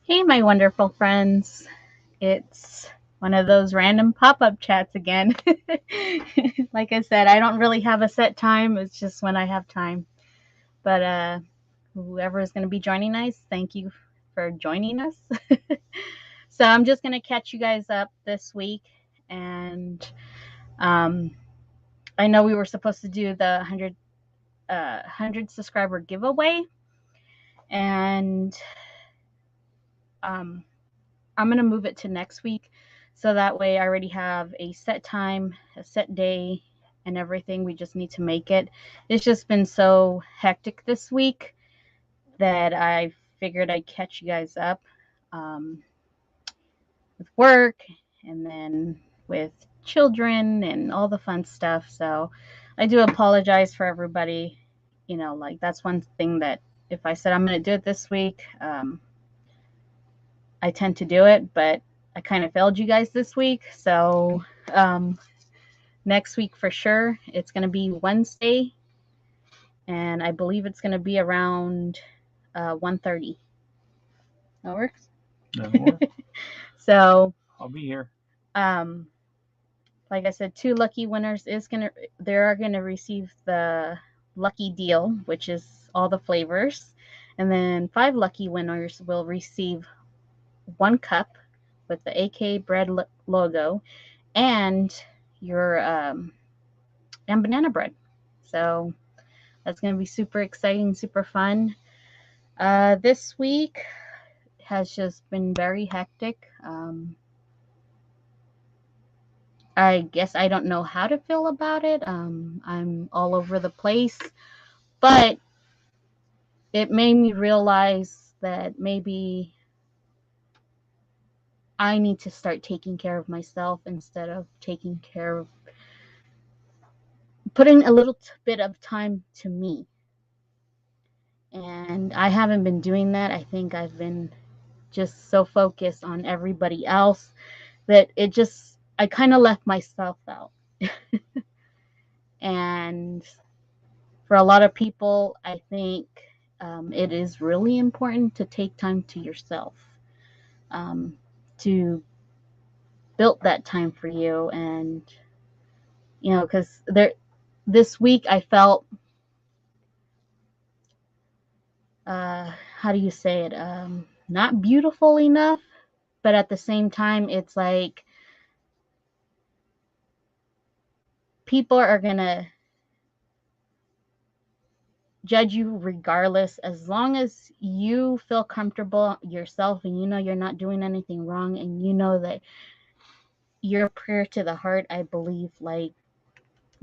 Hey, my wonderful friends. It's one of those random pop up chats again. Like I said, I don't really have a set time, it's just when I have time. But whoever is going to be joining us, thank you for joining us. So I'm just going to catch you guys up this week. And um, I know we were supposed to do the 100 subscriber giveaway. And um, I'm going to move it to next week. So that way I already have a set time, a set day, and everything. We just need to make it. It's just been so hectic this week that I figured I'd catch you guys up um, with work and then with children and all the fun stuff. So I do apologize for everybody. Like that's one thing that if I said I'm going to do it this week, I tend to do it, but I kind of failed you guys this week. So um, next week for sure, it's going to be Wednesday, and I believe it's going to be around 1:30. That works. That'll work. So, I'll be here. um, like I said, two lucky winners is gonna they are gonna receive the lucky deal, which is all the flavors, and then five lucky winners will receive one cup with the AK bread logo and your and banana bread. So that's going to be super exciting, super fun. This week has just been very hectic. I guess I don't know how to feel about it. I'm all over the place, but it made me realize that maybe I need to start taking care of myself instead of taking care of putting a little bit of time to me. And I haven't been doing that. I think I've been just so focused on everybody else that I kind of left myself out. And for a lot of people, I think it is really important to take time to yourself, um, to build that time for you. And, because this week I felt, how do you say it? Not beautiful enough, but at the same time, it's like people are going to judge you regardless, as long as you feel comfortable yourself and you know you're not doing anything wrong and you know that your prayer to the heart, I believe, like,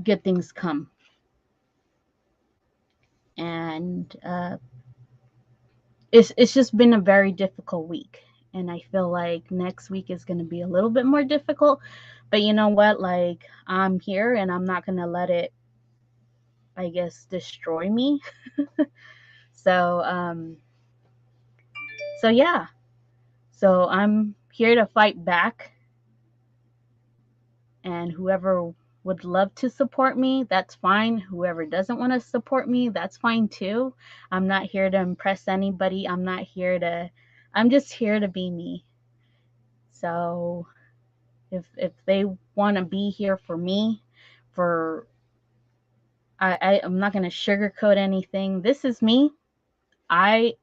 good things come. And it's just been a very difficult week, and I feel like next week is going to be a little bit more difficult. But you know what, like, I'm here and I'm not going to let it, I guess, destroy me. So yeah, so I'm here to fight back, and whoever would love to support me, that's fine. Whoever doesn't want to support me, that's fine too. I'm not here to impress anybody. I'm just here to be me. So if they want to be here for me, for I'm not going to sugarcoat anything. This is me. I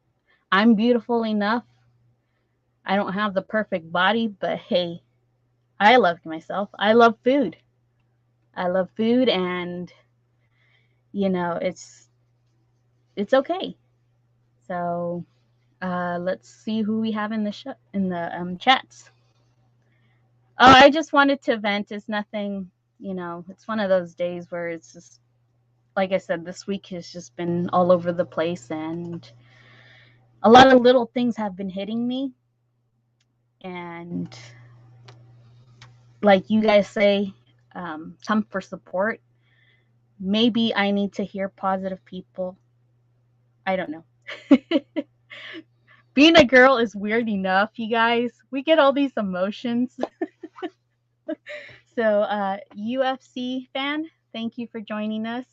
I'm beautiful enough. I don't have the perfect body, but hey, I love myself. I love food. I love food, and it's okay. So let's see who we have in the chats. Oh, I just wanted to vent. It's nothing. It's one of those days where it's just, like I said, this week has just been all over the place, and a lot of little things have been hitting me. And like you guys say, come for support. Maybe I need to hear positive people. I don't know. Being a girl is weird enough, you guys. We get all these emotions. So, UFC fan, thank you for joining us.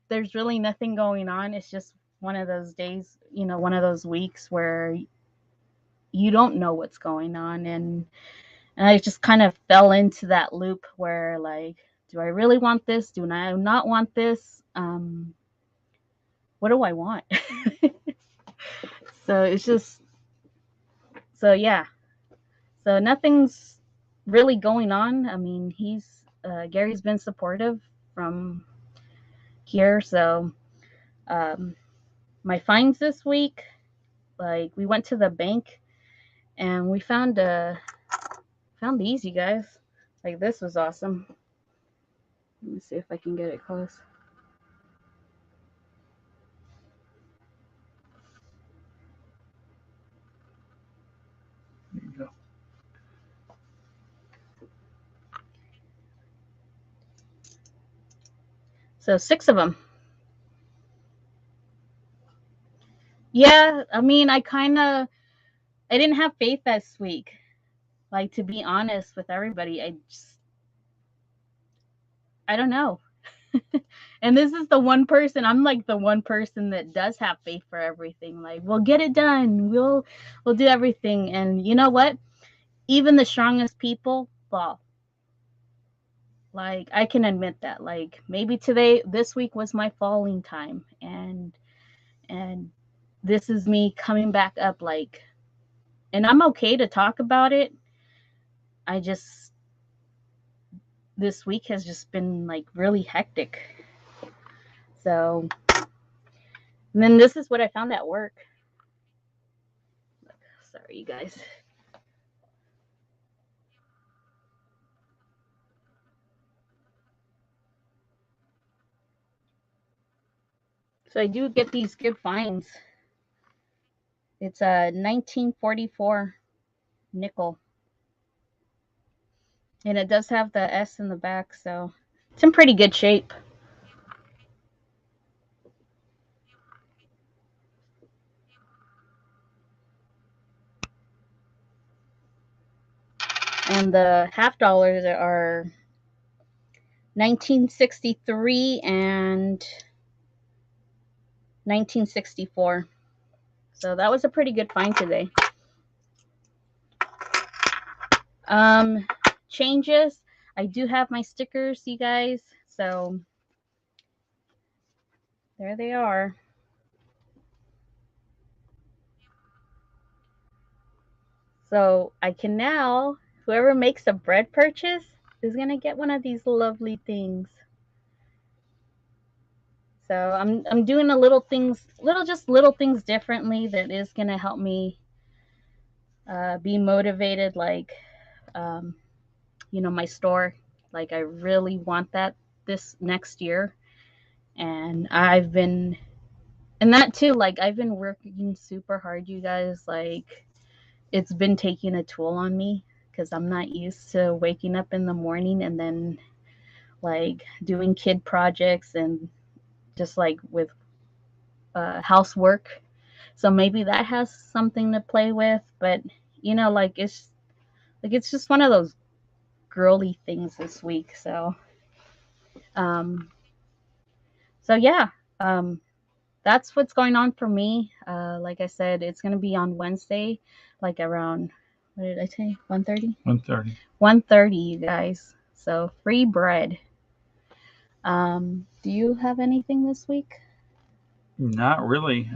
There's really nothing going on. It's just one of those days, one of those weeks where you don't know what's going on. And I just kind of fell into that loop where, like, do I really want this? Do I not want this? What do I want? So it's just, so yeah. So nothing's really going on. I mean, Gary's been supportive from here. So um, my fines this week, like, we went to the bank and we found these, you guys. Like, this was awesome. Let me see if I can get it close. There you go. So 6 of them. Yeah, I mean, I didn't have faith this week. Like, to be honest with everybody, I don't know. And this is the one person, I'm like the one person that does have faith for everything. Like, we'll get it done. We'll do everything. And you know what? Even the strongest people fall. Like, I can admit that. Like, maybe this week was my falling time, and this is me coming back up, like, and I'm okay to talk about it. I just This week has just been like really hectic. So, and then this is what I found at work. Sorry, you guys. So I do get these good finds. It's a 1944 nickel, and it does have the S in the back, so it's in pretty good shape. And the half dollars are 1963 and 1964. So that was a pretty good find today. Um, Changes. I do have my stickers, you guys. So there they are. So I can now, whoever makes a bread purchase is gonna get one of these lovely things. So I'm doing little things differently that is gonna help me be motivated. Like, um, my store. Like, I really want that this next year, and and that too. Like, I've been working super hard, you guys. Like, it's been taking a toll on me because I'm not used to waking up in the morning and then, like, doing kid projects and just like with housework. So maybe that has something to play with, but it's just one of those girly things this week. Um, so yeah, um, that's what's going on for me. Like I said, it's gonna be on Wednesday, like around, what did I say? 1:30. 1:30. 1:30, you guys. So free bread. Do you have anything this week? Not really.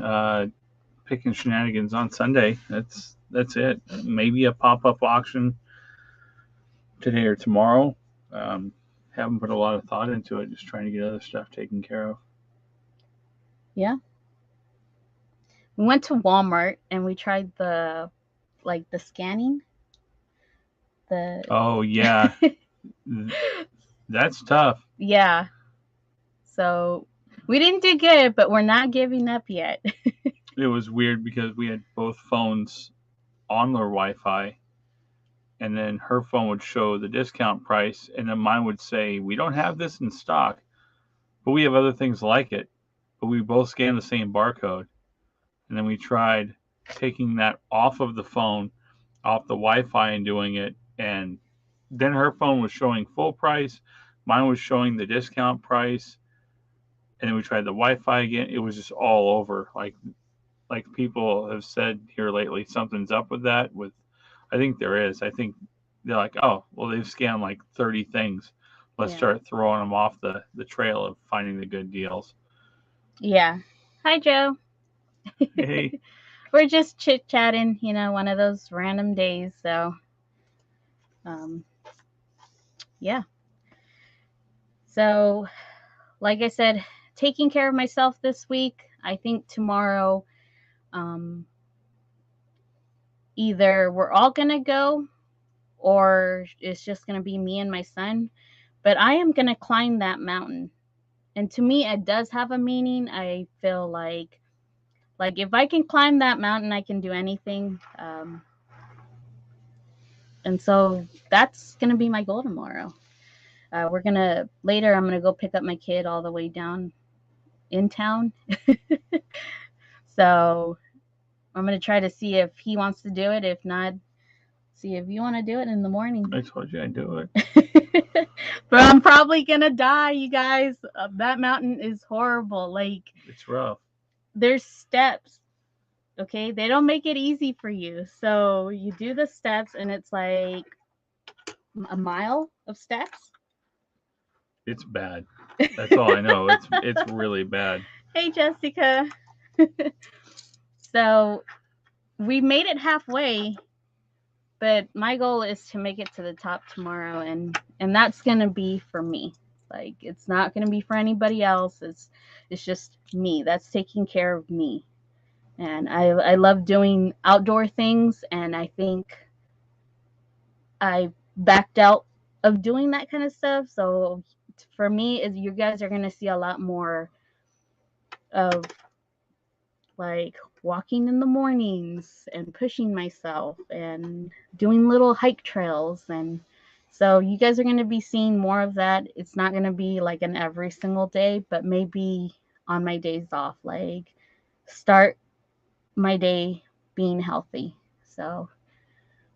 Picking shenanigans on Sunday. That's it. Maybe a pop-up auction today or tomorrow. Um, haven't put a lot of thought into it. Just trying to get other stuff taken care of. Yeah. We went to Walmart and we tried the scanning. The Oh yeah, that's tough. Yeah. So we didn't do good, but we're not giving up yet. It was weird because we had both phones on their Wi-Fi, and then her phone would show the discount price, and then mine would say, "We don't have this in stock, but we have other things like it." But we both scanned the same barcode, and then we tried taking that off of the phone, off the Wi-Fi, and doing it, and then her phone was showing full price, mine was showing the discount price, and then we tried the Wi-Fi again. It was just all over. Like, like people have said here lately, something's up with that. With, I think there is. I think they're like, oh, well, they've scanned like 30 things. Let's Yeah. start throwing them off the trail of finding the good deals. Yeah. Hi, Joe. Hey, We're just chit chatting, one of those random days. So, um, yeah. So, like I said, taking care of myself this week. I think tomorrow, um, either we're all going to go or it's just going to be me and my son. But I am going to climb that mountain. And to me, it does have a meaning. I feel like if I can climb that mountain, I can do anything. And so that's going to be my goal tomorrow. We're going to, later, I'm going to go pick up my kid all the way down in town. So I'm going to try to see if he wants to do it. If not, see if you want to do it in the morning. I told you I'd do it. But I'm probably going to die, you guys. That mountain is horrible. Like, It's rough. there's steps. Okay, they don't make it easy for you. So you do the steps, and it's like a mile of steps. It's bad. That's all I know. It's really bad. Hey, Jessica. So we made it halfway, but my goal is to make it to the top tomorrow, and that's gonna be for me. Like, it's not gonna be for anybody else. It's just me. That's taking care of me. And I love doing outdoor things, and I think I backed out of doing that kind of stuff. So for me, is you guys are gonna see a lot more of like walking in the mornings and pushing myself and doing little hike trails. And so you guys are going to be seeing more of that. It's not going to be like an every single day, but maybe on my days off, like start my day being healthy. So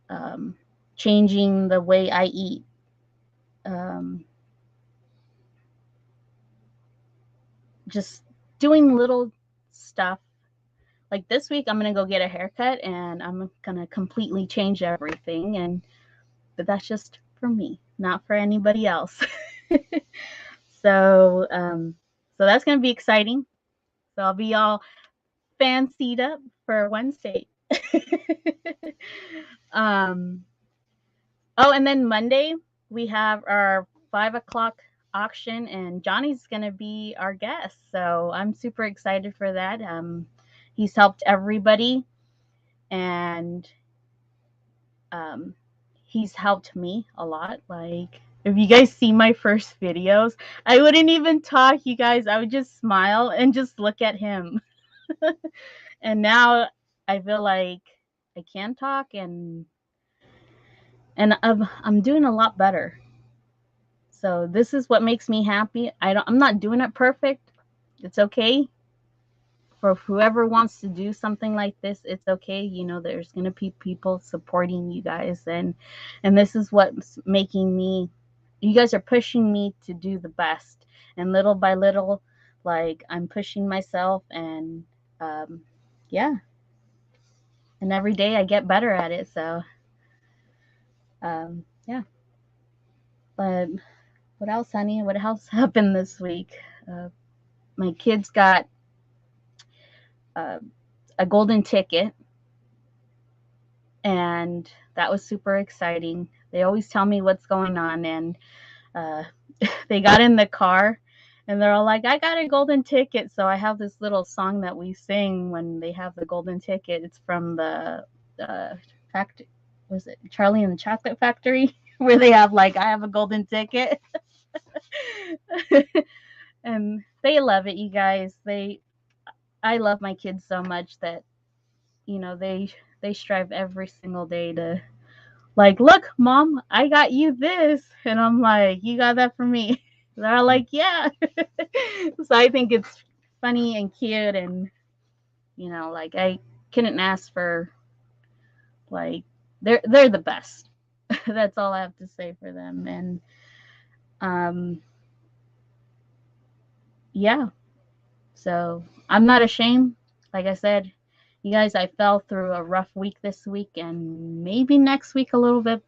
um, changing the way I eat, um, just doing little stuff. Like this week, I'm gonna go get a haircut, and I'm gonna completely change everything. And but that's just for me, not for anybody else. so, so that's gonna be exciting. So I'll be all fancied up for Wednesday. um, oh, and then Monday we have our 5 o'clock auction, and Johnny's gonna be our guest. So I'm super excited for that. He's helped everybody, and um, he's helped me a lot. Like, if you guys see my first videos, I wouldn't even talk, you guys. I would just smile and just look at him. And now I feel like I can talk, and I'm doing a lot better. So this is what makes me happy. I'm not doing it perfect. It's okay. For whoever wants to do something like this, it's okay. There's going to be people supporting you guys, and this is what's making me, you guys are pushing me to do the best, and little by little, like, I'm pushing myself, and um yeah, and every day I get better at it. So yeah. But what else, honey? What else happened this week? My kids got uh, a golden ticket, and that was super exciting. They always tell me what's going on, and uh, they got in the car, and they're all like, "I got a golden ticket." So I have this little song that we sing when they have the golden ticket. It's from the fact, was it Charlie and the Chocolate Factory, where they have like, "I have a golden ticket," and they love it. You guys, I love my kids so much that they strive every single day to, like, "Look, mom, I got you this," and I'm like, "You got that for me?" They're like, "Yeah." So I think it's funny and cute, and like, I couldn't ask for, like, they're the best. That's all I have to say for them. And um yeah, so I'm not ashamed. Like I said, You guys, I fell through a rough week this week and maybe next week a little bit,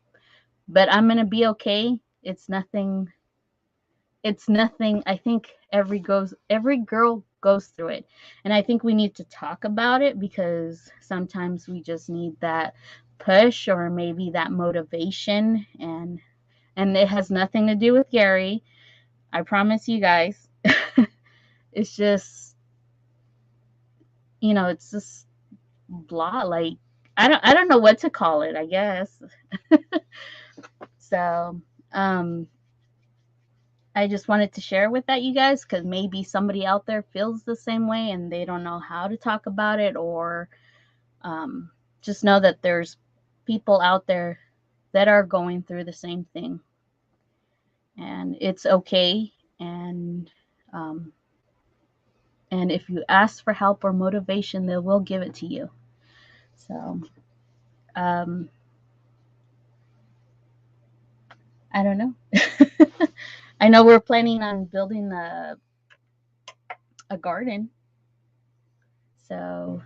but I'm going to be okay. It's nothing. I think every girl goes through it. And I think we need to talk about it because sometimes we just need that push or maybe that motivation, and it has nothing to do with Gary. I promise you guys. It's just, it's just blah, like I don't know what to call it, I guess. So, um I just wanted to share with that you guys cuz maybe somebody out there feels the same way and they don't know how to talk about it, or um just know that there's people out there that are going through the same thing, and it's okay. And and if you ask for help or motivation, they will give it to you. So, um I don't know. I know we're planning on building a garden. So,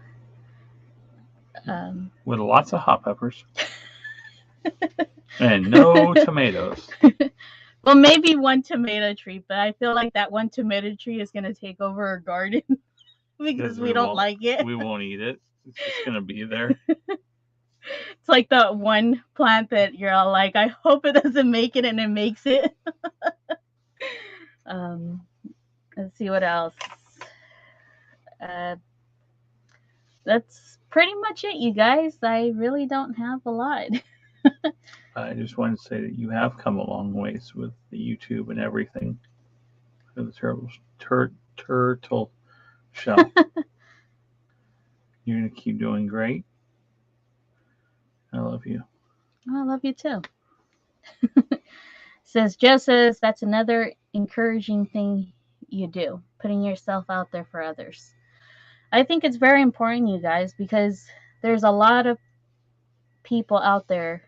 um, with lots of hot peppers and no tomatoes. well, maybe one tomato tree, but I feel like that one tomato tree is going to take over our garden because Because we don't like it. we won't eat it. It's just gonna be there. It's like the one plant that you're all like, I hope it doesn't make it, and it makes it. um, let's see what else. Uh, that's pretty much it, you guys. I really don't have a lot. I just wanted to say that you have come a long ways with the YouTube and everything for the turtle shell. You're gonna keep doing great. I love you. I love you too. Says Joe says that's another encouraging thing you do, putting yourself out there for others. I think it's very important, you guys, because there's a lot of people out there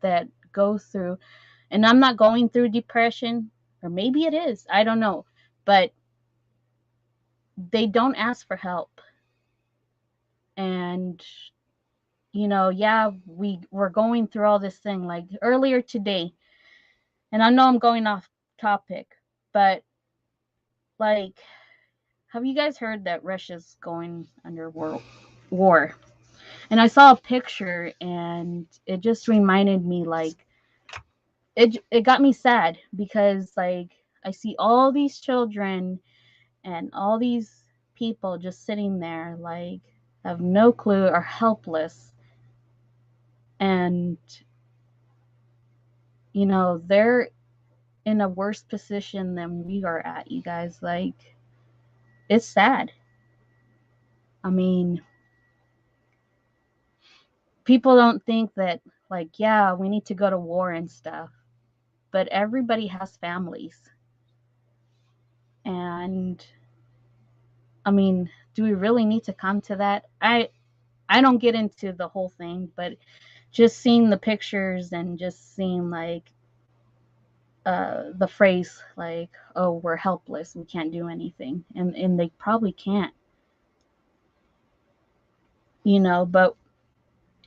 that go through, and I'm not going through depression, or maybe it is, I don't know, but they don't ask for help. And yeah, we're going through all this thing like earlier today, and I know I'm going off topic, but like, have you guys heard that Russia's going under war? And I saw a picture and it just reminded me, like, it got me sad because, like, I see all these children and all these people just sitting there like have no clue or helpless, and they're in a worse position than we are at, you guys. Like, it's sad. I mean, people don't think that, like, yeah, we need to go to war and stuff, but everybody has families. And I mean, do we really need to come to that? I don't get into the whole thing, but just seeing the pictures and just seeing, like, the phrase like, oh, we're helpless, we can't do anything, and they probably can't, but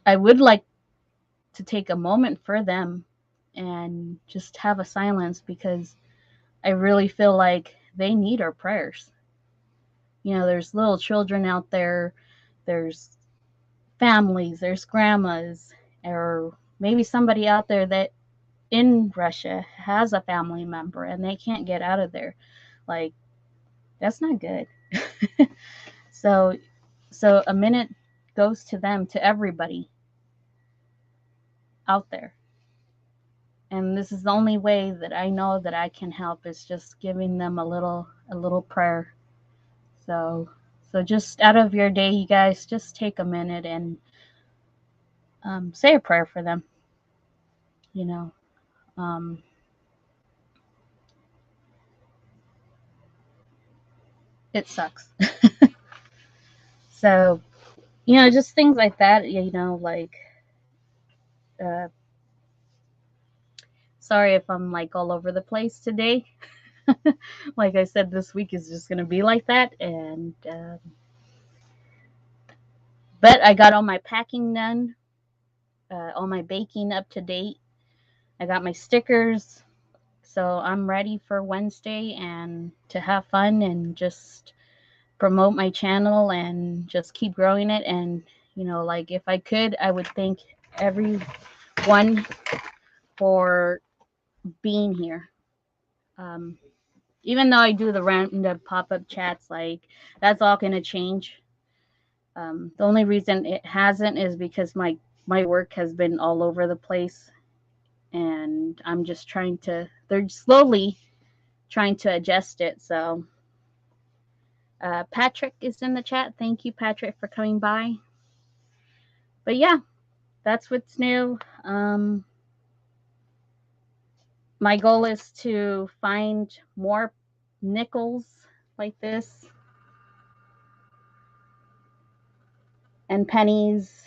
I would like to take a moment for them and just have a silence, because I really feel like they need our prayers. There's little children out there, there's families, there's grandmas, or maybe somebody out there that in Russia has a family member and they can't get out of there. Like, that's not good. so so a minute goes to them, to everybody out there. And this is the only way that I know that I can help, is just giving them a little prayer. So just out of your day, you guys, just take a minute and say a prayer for them. You know, um, it sucks. So, just things like that. Like, uh, sorry if I'm like all over the place today. Like I said, this week is just gonna be like that, and But I got all my packing done, all my baking up to date. I got my stickers. So I'm ready for Wednesday and to have fun and just promote my channel and just keep growing it. And, like if I could, I would thank everyone for being here. Um, Even though I do the random pop up chats, like that's all going to change. The only reason it hasn't is because my work has been all over the place, and I'm just trying to. They're slowly trying to adjust it. So Patrick is in the chat. Thank you, Patrick, for coming by. But yeah, that's what's new. My goal is to find more nickels like this and pennies.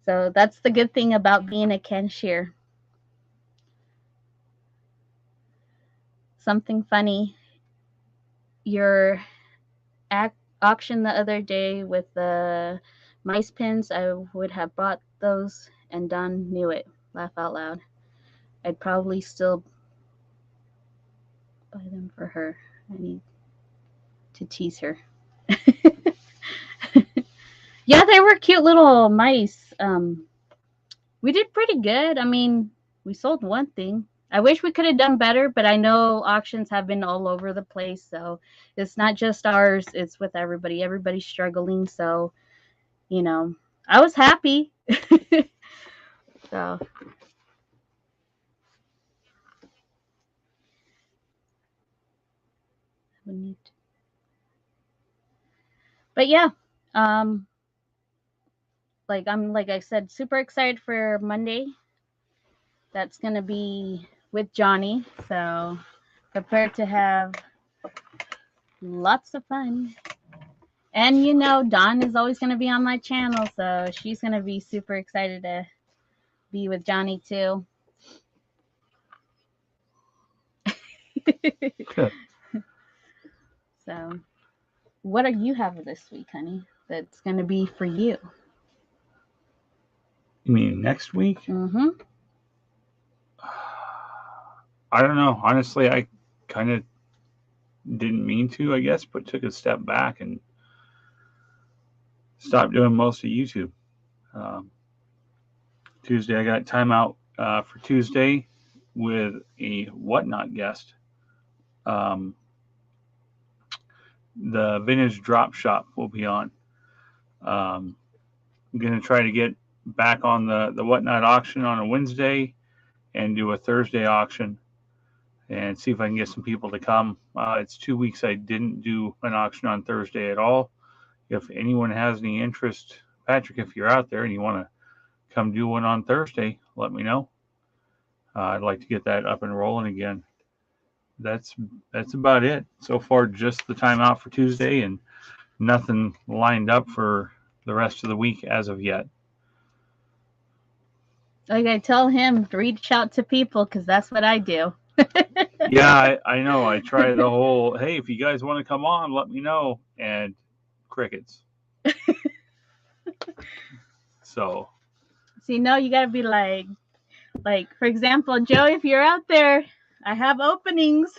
So that's the good thing about being a cashier. Something funny. Your auction the other day with the mice pins, I would have bought those and Don knew it. Laugh out loud. I'd probably still buy them for her. I need to tease her. Yeah, they were cute little mice. We did pretty good. I mean, we sold one thing. I wish we could have done better, but I know auctions have been all over the place. So it's not just ours, it's with everybody. Everybody's struggling. So, you know, I was happy. So, we need to, but yeah, um, like I said, super excited for Monday. That's gonna be with Johnny. So prepared to have lots of fun. And Dawn is always gonna be on my channel, so she's gonna be super excited to be with Johnny too. So, what are you having this week, honey? That's gonna be for you. You mean next week? Mm-hmm. I don't know. Honestly, I kind of didn't mean to, I guess, but took a step back and stopped doing most of YouTube. Um, Tuesday, I got timeout for Tuesday with a whatnot guest. Um, the vintage drop shop will be on. Um, I'm going to try to get back on the whatnot auction on a Wednesday and do a Thursday auction and see if I can get some people to come. It's 2 weeks I didn't do an auction on Thursday at all. If anyone has any interest, Patrick, if you're out there and you want to come do one on Thursday, let me know. I'd like to get that up and rolling again. That's that's about it so far. Just the timeout for Tuesday and nothing lined up for the rest of the week as of yet. Like I tell him to reach out to people because that's what I do. Yeah, I know. I try the whole, hey, if you guys want to come on, let me know. And crickets. So. See, no, you gotta be like for example, Joe, if you're out there, I have openings,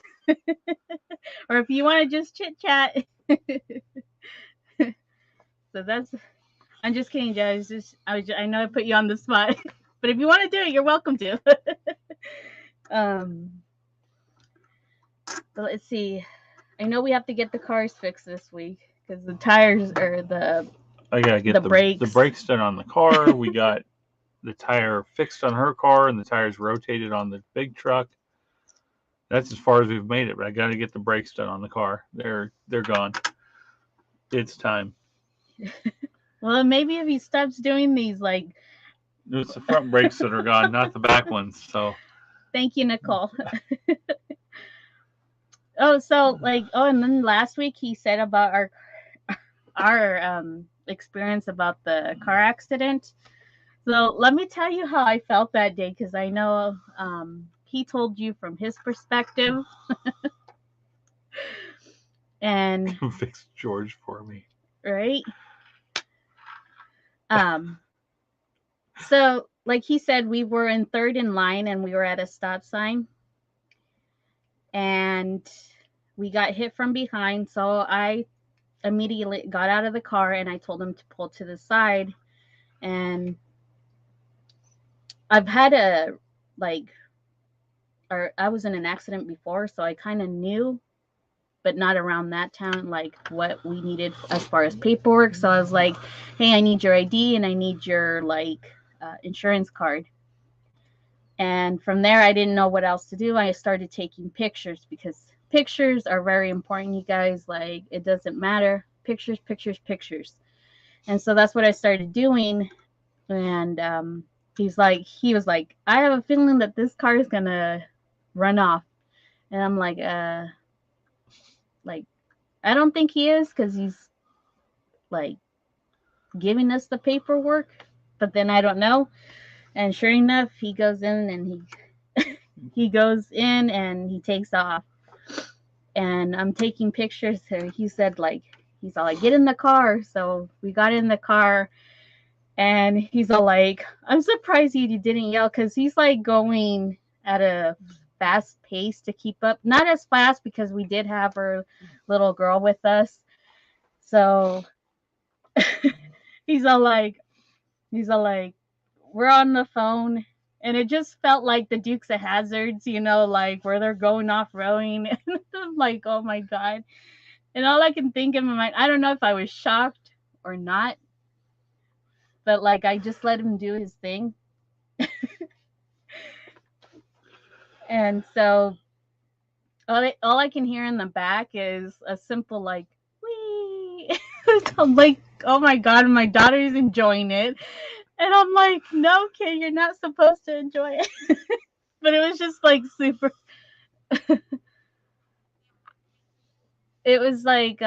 or if you want to just chit chat. So that's. I'm just kidding, Joe. I know I put you on the spot, but if you want to do it, you're welcome to. um, but let's see. I know we have to get the cars fixed this week because the tires or I gotta the get the brakes. brakes done on the car. We got the tire fixed on her car and the tires rotated on the big truck. That's as far as we've made it, but I gotta get the brakes done on the car. They're gone. It's time. Well, maybe if he stops doing these, like. It's the front brakes that are gone, not the back ones. So. Thank you, Nicole. Oh, so and then last week he said about our experience about the car accident. So let me tell you how I felt that day because I know he told you from his perspective, and Fix George for me. right. Um, so like he said, we were in third in line and we were at a stop sign and we got hit from behind. So I immediately got out of the car and I told him to pull to the side. And I've had a like, or I was in an accident before, so I kind of knew, but not around that town, like what we needed as far as paperwork. So I was like, hey, I need your ID and I need your like insurance card. And from there, I didn't know what else to do. I started taking pictures because pictures are very important, you guys. Like, it doesn't matter. Pictures, pictures, pictures. And so that's what I started doing. And he was like, I have a feeling that this car is going to run off. And I'm like, I don't think he is because he's like giving us the paperwork. But then I don't know. And sure enough, he goes in and he goes in and he takes off. And I'm taking pictures. So he said like he's all like, get in the car. So we got in the car and he's all like, I'm surprised he didn't yell because he's like going at a fast pace to keep up. Not as fast because we did have our little girl with us. So he's all like he's all like, we're on the phone. And it just felt like the Dukes of Hazards, like where they're going off roading. And I'm like, oh my God. And all I can think in my mind, I don't know if I was shocked or not, but like I just let him do his thing. And so all I can hear in the back is a simple like, wee. I'm like, oh my God, my daughter's enjoying it. And I'm like, no, kid, you're not supposed to enjoy it. But it was just like super. It was like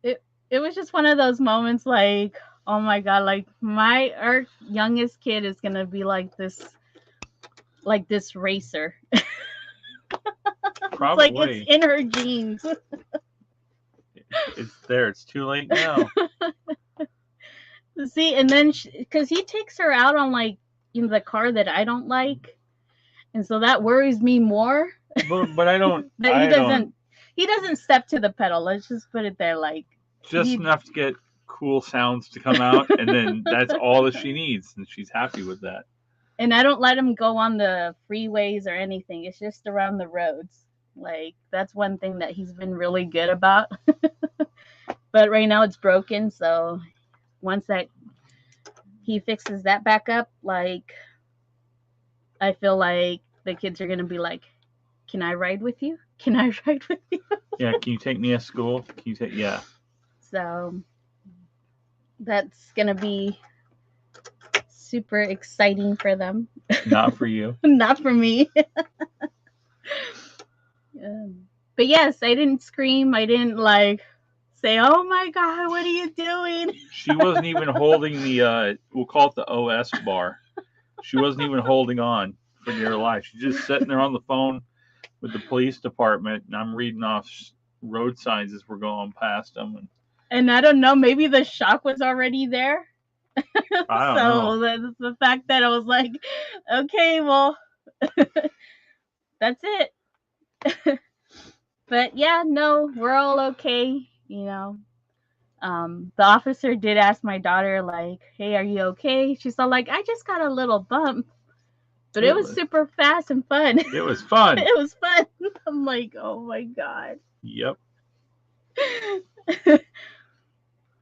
it was just one of those moments like, oh my God, like our youngest kid is gonna be like this racer. It's like it's Probably. in her genes. It's there. It's too late now. See, and then because he takes her out on like the car that I don't like, and so that worries me more. But I don't. That I don't. he doesn't step to the pedal. Let's just put it there. Like Just he enough to get cool sounds to come out, and then that's all that she needs, and she's happy with that. and I don't let him go on the freeways or anything. It's just around the roads. Like that's one thing that he's been really good about. But right now it's broken, so once that he fixes that back up, like I feel like the kids are gonna be like, "Can I ride with you? Can I ride with you?" Yeah, can you take me to school? Can you take? Yeah. So that's gonna be super exciting for them. Not for you. Not for me. But yes, I didn't scream. I didn't like say, "Oh my God, what are you doing?" She wasn't even holding the. We'll call it the OS bar. She wasn't even holding on for dear life. She's just sitting there on the phone with the police department, and I'm reading off road signs as we're going past them. And I don't know, maybe the shock was already there. I don't know. So the fact that I was like, okay, well, that's it. But yeah, no, we're all okay. The officer did ask my daughter, like, hey, are you okay? She's all like, I just got a little bump. But it was super fast and fun. It was fun. It was fun. I'm like, oh my God. Yep.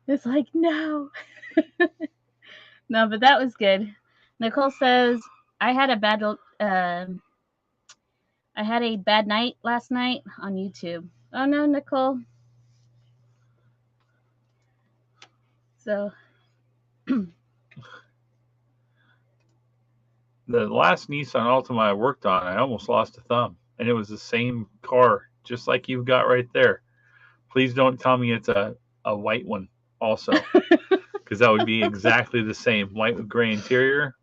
It's like, no. No, but that was good. Nicole says, I had a bad night last night on YouTube. Oh no, Nicole. So The last Nissan Altima I worked on, I almost lost a thumb, and it was the same car, just like you've got right there. Please don't tell me it's a white one, also, because that would be exactly the same, white with gray interior.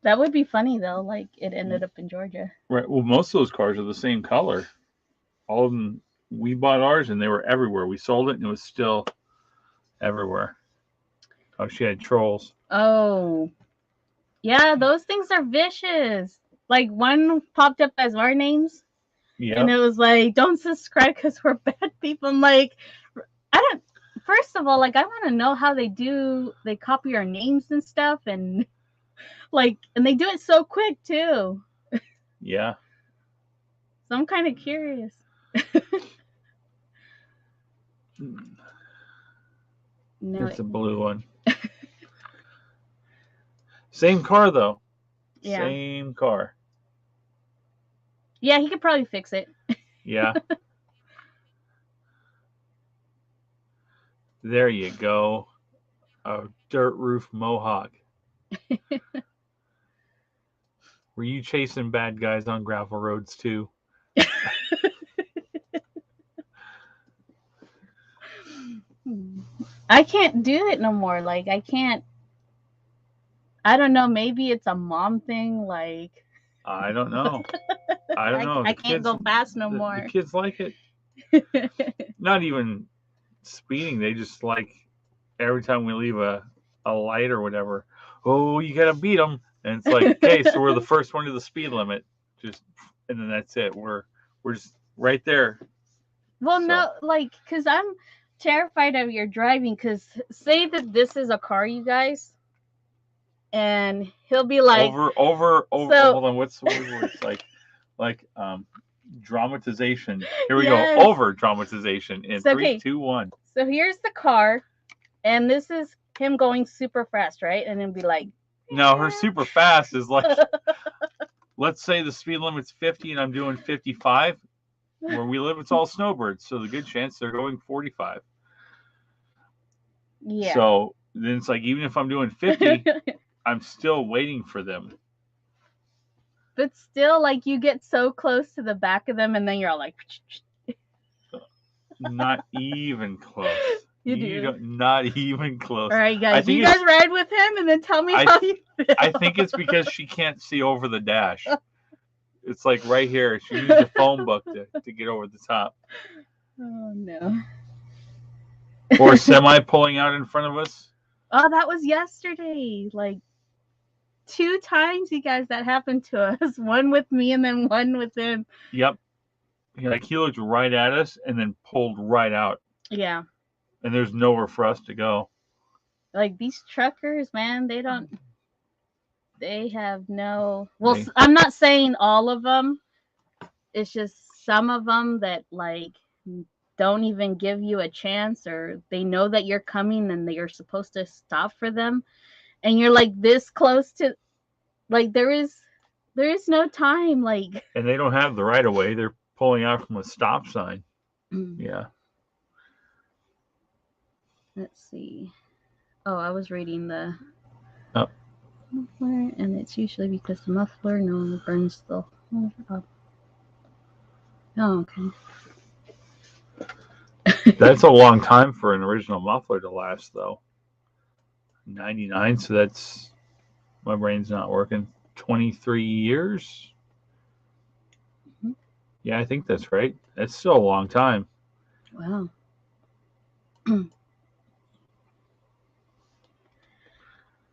that would be funny though. Like it ended up in Georgia. Right. Well, most of those cars are the same color. All of them We bought ours and they were everywhere. We sold it and it was still everywhere. Oh, she had trolls. Oh, yeah, those things are vicious. Like one popped up as our names, and Yep. it was like, "Don't subscribe because we're bad people." I'm like, I don't. First of all, like I want to know how they do. They copy our names and stuff, and like, and they do it so quick too. Yeah. So I'm kind of curious. No, It's a blue one. Same car though. yeah, Same car. yeah, he could probably fix it. Yeah. There you go. A dirt roof mohawk. Were you chasing bad guys on gravel roads too? I can't do it no more. Like I can't. I don't know. Maybe it's a mom thing. Like I don't know. I don't know. I The can't kids, go fast no the more. kids like it. Not even speeding. They just like every time we leave a light or whatever. Oh, you gotta beat them, and it's like, okay, so we're the first one to the speed limit. Just and then that's it. We're just right there. Well, So no, like, cause I'm terrified of your driving. Cause say that this is a car, you guys, and he'll be like, over. so Hold on, what's the word where it's like dramatization. Here we go. yes. Over dramatization in So three, okay, two, one. so here's the car, and this is him going super fast, right? And then be like, No, her super fast is like, let's say the speed limit's 50 and I'm doing 55. Where we live, it's all snowbirds, so the good chance they're going 45. yeah. So then it's like, even if I'm doing 50, I'm still waiting for them. But still, like, you get so close to the back of them, and then you're all like, Not even close. you do. Don't, not even close. All right, I guys, think you guys ride with him, and then tell me how you feel. I think it's because she can't see over the dash. It's like right here. She needs a phone book to get over the top. Oh no. Or a semi pulling out in front of us. Oh, that was yesterday. Like 2 times, you guys, that happened to us. One with me, and then one with him. Yep. Like he looked right at us and then pulled right out. Yeah. And there's nowhere for us to go. Like these truckers, man, they have no. Well, I'm not saying all of them. It's just some of them that like don't even give you a chance, or they know that you're coming and that you're supposed to stop for them, and you're like this close to, like there is no time, like. And they don't have the right of way. They're pulling out from a stop sign. Yeah. Let's see. Oh, I was reading the Oh. muffler, and it's usually because the muffler no longer burns the. Oh, okay. That's a long time for an original muffler to last, though. 99, so that's, my brain's not working. 23 years? Mm-hmm. Yeah, I think that's right. That's still a long time. Wow.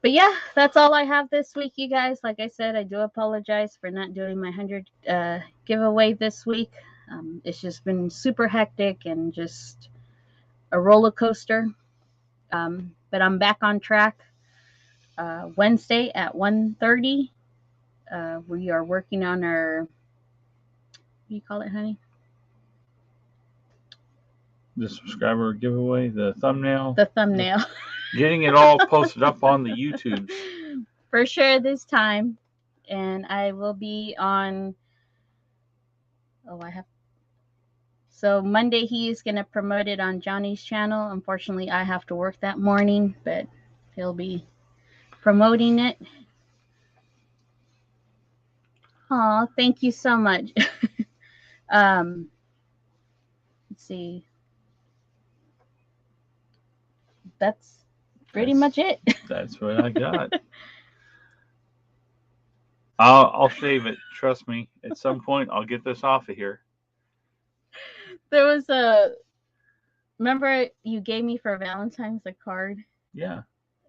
But yeah, that's all I have this week, you guys. Like I said, I do apologize for not doing my 100 giveaway this week. It's just been super hectic and just a roller coaster. But I'm back on track. Wednesday at 1:30. We are working on our, what do you call it, honey? The subscriber giveaway, the thumbnail. The thumbnail. Getting it all posted up on the YouTube. For sure this time. And I will be on. Oh, I have. So Monday he's going to promote it on Johnny's channel. Unfortunately, I have to work that morning, but he'll be promoting it. Oh, thank you so much. Let's see. That's pretty much it. That's what I got. I'll save it. Trust me. At some point, I'll get this off of here. There was a. Remember you gave me for Valentine's a card, Yeah,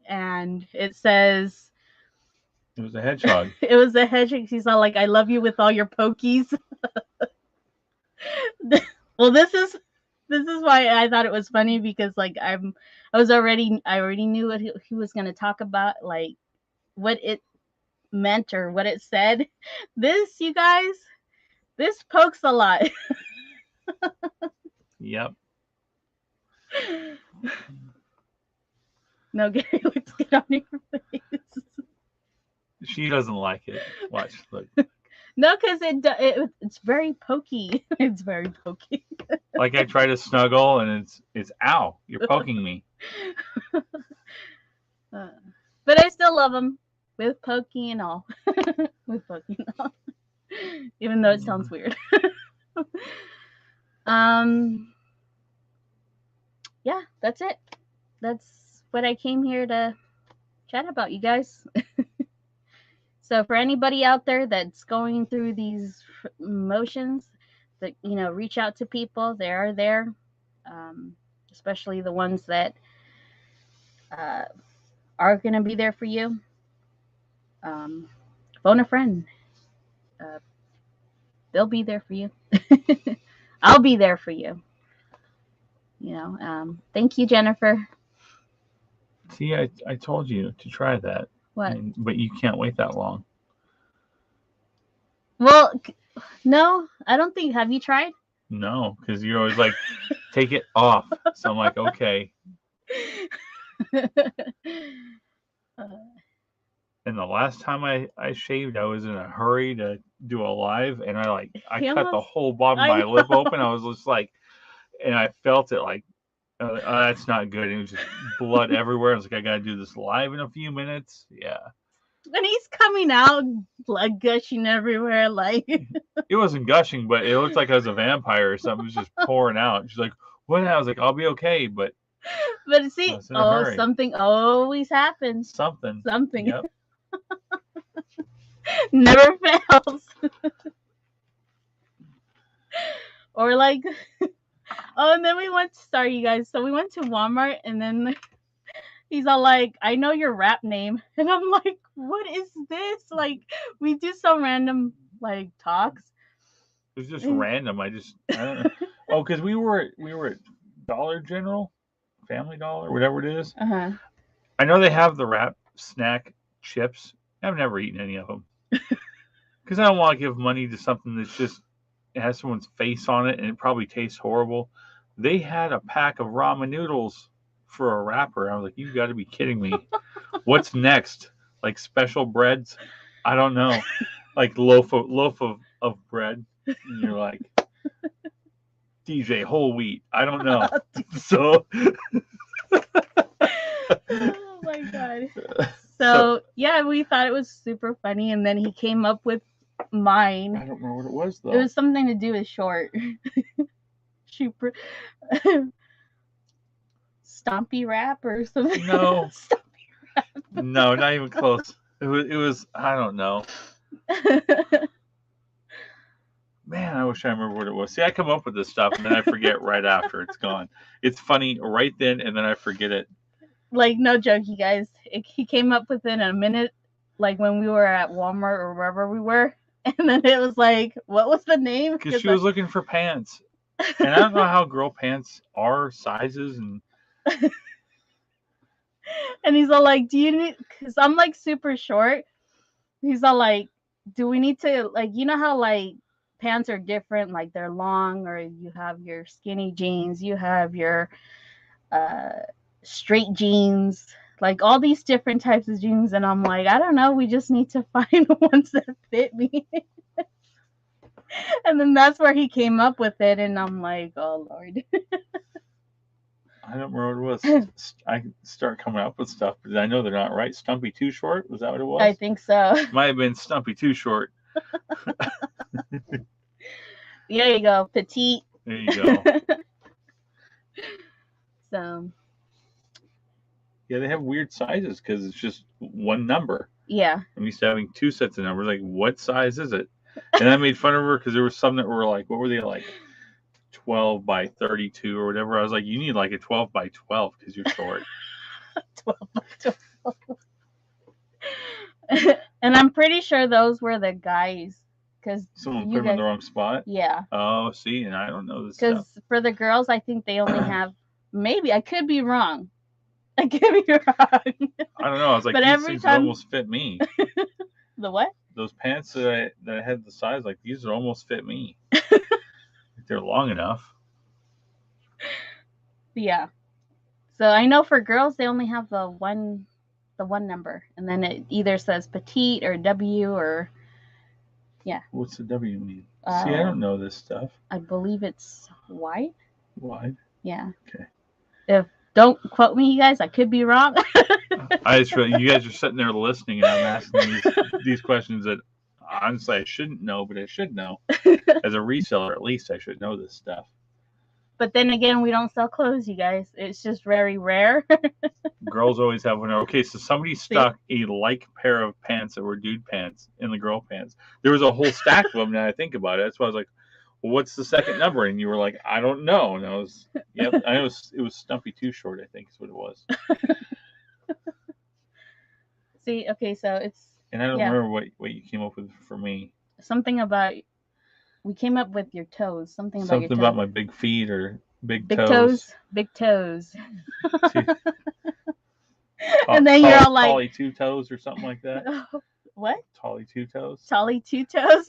and it says it was a hedgehog. it was a hedgehog. He's all like, "I love you with all your pokies." Well, this is why I thought it was funny because like I already knew what he was gonna talk about, like what it meant or what it said. This, you guys, this pokes a lot. Yep. No, Gary, let's get on your face. She doesn't like it. Watch, look. No, because it's very pokey. It's very pokey. Like I try to snuggle, and it's ow, you're poking me. But I still love him with pokey and all. With pokey and all. Even though it sounds weird. um. Yeah, that's it. That's what I came here to chat about, you guys. So for anybody out there that's going through these emotions, that reach out to people. They are there, um, especially the ones that uh, are going to be there for you. Um, phone a friend. Uh, they'll be there for you. I'll be there for you. Thank you, Jennifer. See, I told you to try that, What? but you can't wait that long. Well, no, I don't think. Have you tried? No, because you're always like, take it off. So I'm like, okay. And the last time I shaved, I was in a hurry to do a live, and I cut the whole bottom of my lip open. I was just like, and I felt it like, that's not good. And it was just blood everywhere. I was like, I got to do this live in a few minutes. Yeah. And he's coming out, blood gushing everywhere. Like it wasn't gushing, but it looked like I was a vampire or something. It was just pouring out. She's like, "What?" I was like, "I'll be okay," but see, something always happens. Something. Yep. Never fails. Or like, and then we went. Sorry, you guys. So we went to Walmart, and then he's all like, "I know your rap name," and I'm like, "What is this?" Like, we do some random like talks. It was just random. I don't know. Oh, because we were at Dollar General, Family Dollar, whatever it is. I know they have the rap snack chips. I've never eaten any of them because I don't want to give money to something that's just it has someone's face on it and it probably tastes horrible. They had a pack of ramen noodles for a wrapper. I was like, you got to be kidding me. What's next? Like special breads? I don't know. Like loaf of bread. And you're like, DJ whole wheat. I don't know. So. Oh my god. So yeah, we thought it was super funny, and then he came up with mine. I don't remember what it was though. It was something to do with short. Super. Stompy rap or something. No. Stompy rap. No, not even close. It was I don't know. Man, I wish I remember what it was. See, I come up with this stuff and then I forget right after it's gone. It's funny right then and then I forget it. Like, no joke, you guys. He came up within a minute, like when we were at Walmart or wherever we were. And then it was like, what was the name? Because she was looking for pants. And I don't know how girl pants are, sizes, and... And he's all like, do you need... Because I'm, like, super short. He's all like, do we need to... Like, you know how, like, pants are different? Like, they're long, or you have your skinny jeans. You have your straight jeans. Like, all these different types of jeans. And I'm like, I don't know. We just need to find ones that fit me. And then that's where he came up with it, and I'm like, oh Lord. I don't remember what it was. I start coming up with stuff, but I know they're not right. Stumpy Too Short? Was that what it was? I think so. Might have been Stumpy Too Short. There you go. Petite. There you go. So. Yeah, they have weird sizes because it's just one number. Yeah. I'm used to having two sets of numbers. Like, what size is it? And I made fun of her because there was some that were like, what were they like? 12 by 32 or whatever. I was like, you need like a 12 by 12 because you're short. 12 by 12. And I'm pretty sure those were the guys. Because Someone put you them in guys, the wrong spot. yeah. Oh, see, and I don't know this stuff. Because for the girls, I think they only have, maybe, I could be wrong. I could be wrong. I don't know. I was like, But these every things time, almost fit me. the what? Those pants that I had the size, like these would almost fit me. If they're long enough. Yeah. So I know for girls, they only have the one number, and then it either says petite or W or yeah. What's the W mean? See, I don't know this stuff. I believe it's wide. Wide. Yeah. Okay. If don't quote me, you guys. I could be wrong. I just feel you guys are sitting there listening, and I'm asking these questions that honestly I shouldn't know, but I should know. As a reseller, at least I should know this stuff. But then again, we don't sell clothes, you guys. It's just very rare. Girls always have one. Okay, so somebody stuck a like pair of pants that were dude pants in the girl pants. There was a whole stack of them. Now I think about it, that's why I was like, well, "What's the second number?" And you were like, "I don't know." And I was, yep, I know it was Stumpy Too Short. I think is what it was. See, okay, so it's. And I don't remember what you came up with for me. Something about. We came up with your toes. Something about your toes. Something about my big feet or big toes. Big toes. And then you're all like Tolly Two Toes or something like that. What? Tolly Two Toes. Tolly Two Toes.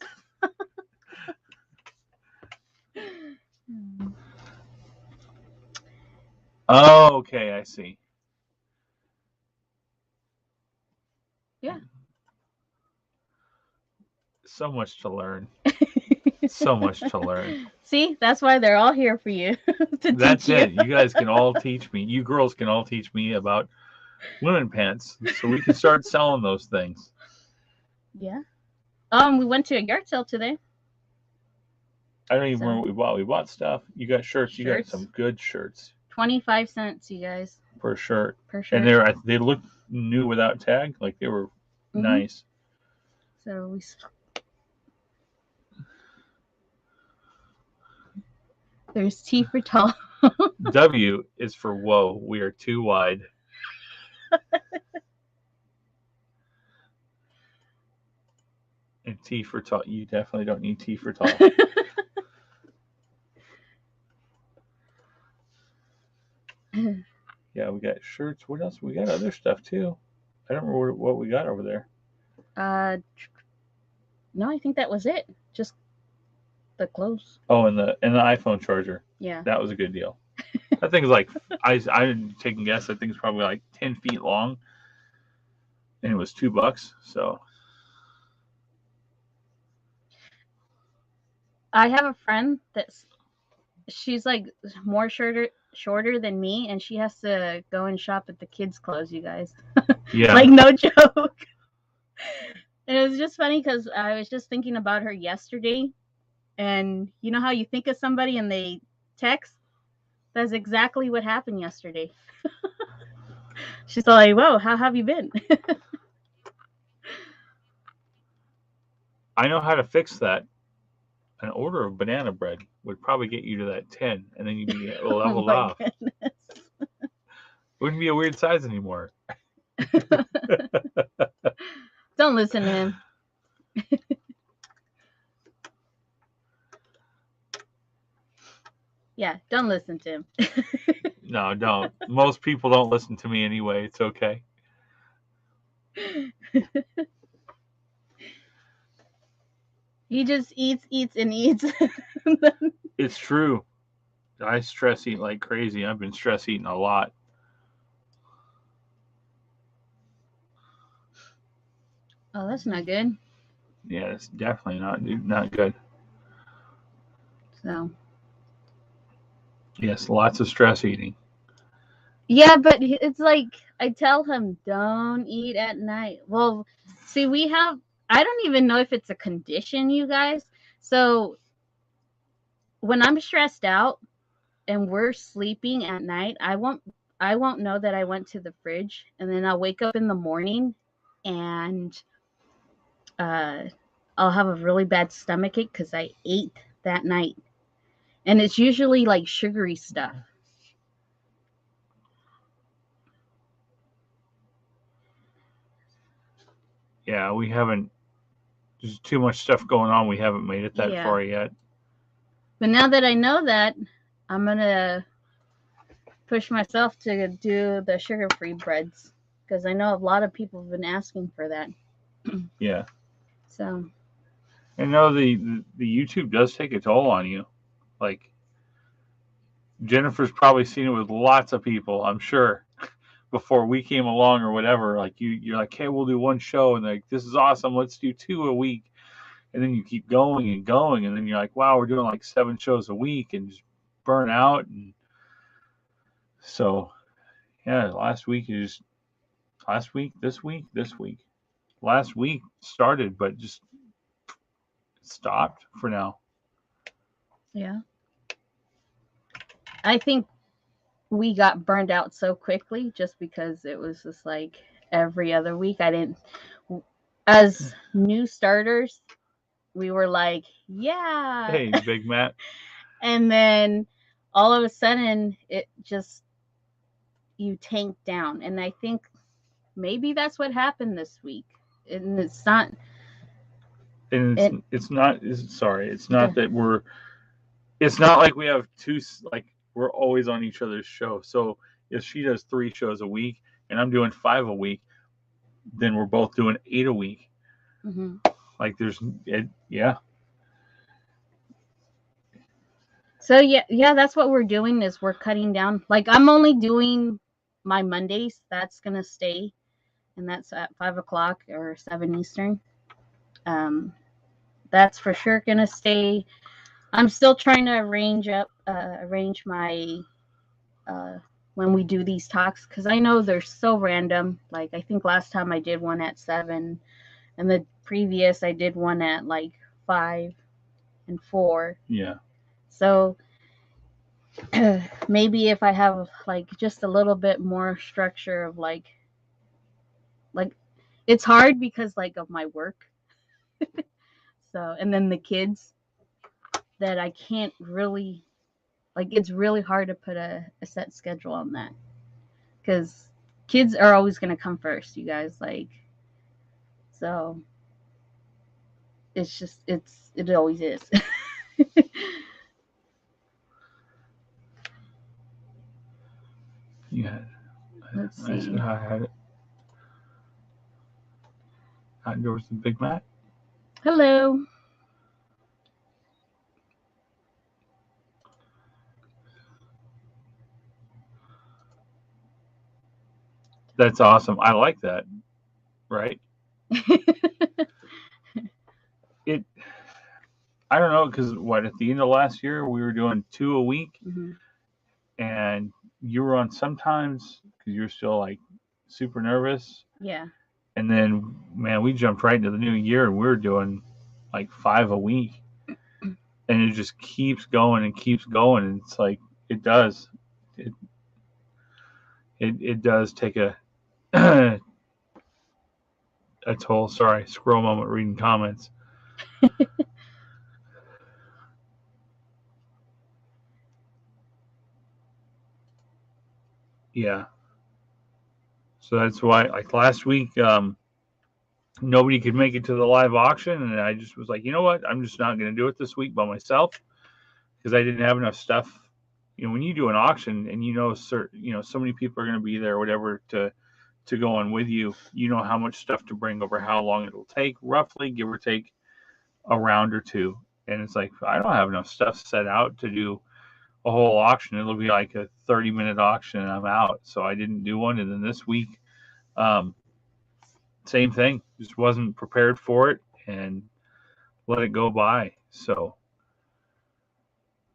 Oh, okay, I see. Yeah. So much to learn. So much to learn. See, that's why they're all here for you. That's it. You guys can all teach me. You girls can all teach me about women pants, so we can start selling those things. Yeah. We went to a yard sale today. I don't even remember what we bought. We bought stuff. You got shirts. You got some good shirts. 25 cents, you guys. Per shirt. And they looked new without tag. Like they were nice. So we. There's T for tall. W is for whoa. We are too wide. And T for tall. You definitely don't need T for tall. Yeah, we got shirts. What else? We got other stuff too. I don't remember what we got over there. No, I think that was it. Just the clothes. Oh, and the iPhone charger. Yeah, that was a good deal. That thing's like I didn't take a guess. I think it's probably like 10 feet long, and it was $2. So I have a friend she's like more shorter than me, and she has to go and shop at the kids' clothes. You guys, yeah, like no joke. And it was just funny because I was just thinking about her yesterday, and you know how you think of somebody and they text. That's exactly what happened yesterday. She's like, "Whoa, how have you been?" I know how to fix that. An order of banana bread would probably get you to that 10, and then you'd be leveled off. Goodness. Wouldn't be a weird size anymore. Don't listen to him. Yeah, don't listen to him. No, don't. Most people don't listen to me anyway. It's okay. He just eats and eats. It's true. I stress eat like crazy. I've been stress eating a lot. Oh, that's not good. Yeah, it's definitely not good. So. Yes, lots of stress eating. Yeah, but it's like I tell him, don't eat at night. Well, see, I don't even know if it's a condition, you guys. So when I'm stressed out and we're sleeping at night, I won't know that I went to the fridge, and then I'll wake up in the morning and I'll have a really bad stomachache because I ate that night. And it's usually like sugary stuff. Yeah, we haven't. There's too much stuff going on. We haven't made it that Yeah. far yet. But now that I know that, I'm going to push myself to do the sugar free breads because I know a lot of people have been asking for that. Yeah, So, and no, the YouTube does take a toll on you. Like Jennifer's probably seen it with lots of people, I'm sure, before we came along or whatever. Like you're like, hey, we'll do one show, and like this is awesome. Let's do two a week, and then you keep going and going, and then you're like, wow, we're doing like 7 shows a week, and just burn out. And so yeah, last week, this week. Last week started, but just stopped for now. yeah. I think we got burned out so quickly just because it was just like every other week. I didn't, as new starters, we were like, yeah. Hey, Big Matt. And then all of a sudden, it just, you tank down. And I think maybe that's what happened this week. And it's not, And it, it's not. Sorry, it's not the, that we're. It's not like we have two. Like we're always on each other's show. So if she does 3 shows a week and I'm doing 5 a week, then we're both doing 8 a week. mm-hmm. Like there's it. Yeah. So yeah, that's what we're doing is we're cutting down. Like I'm only doing my Mondays. That's going to stay. And that's at 5 o'clock or 7 Eastern. Um, that's for sure gonna stay. I'm still trying to arrange my uh, when we do these talks because I know they're so random. Like I think last time I did one at 7, and the previous I did one at like 5 and 4. Yeah. So maybe if I have like just a little bit more structure of like it's hard because like of my work. So and then the kids that I can't really like it's really hard to put a set schedule on that because kids are always going to come first, you guys. Like, so it's just, it always is. Yeah. Let's I said see. I had it. There was the Big Mac. Hello. That's awesome. I like that. Right. It. I don't know because what at the end of last year we were doing 2 a week, hmm and you were on sometimes because you were still like super nervous. Yeah. And then, man, we jumped right into the new year and we were doing like 5 a week. And it just keeps going and keeps going. And it's like, it does. It, it does take a toll. Sorry, scroll moment reading comments. Yeah. So that's why, like last week, nobody could make it to the live auction. And I just was like, you know what? I'm just not going to do it this week by myself because I didn't have enough stuff. You know, when you do an auction and so many people are going to be there, or whatever, to go on with you, you know how much stuff to bring over, how long it'll take, roughly, give or take a round or two. And it's like I don't have enough stuff set out to do a whole auction. It'll be like a 30-minute auction, and I'm out. So I didn't do one. And then this week, um, same thing. Just wasn't prepared for it and let it go by. So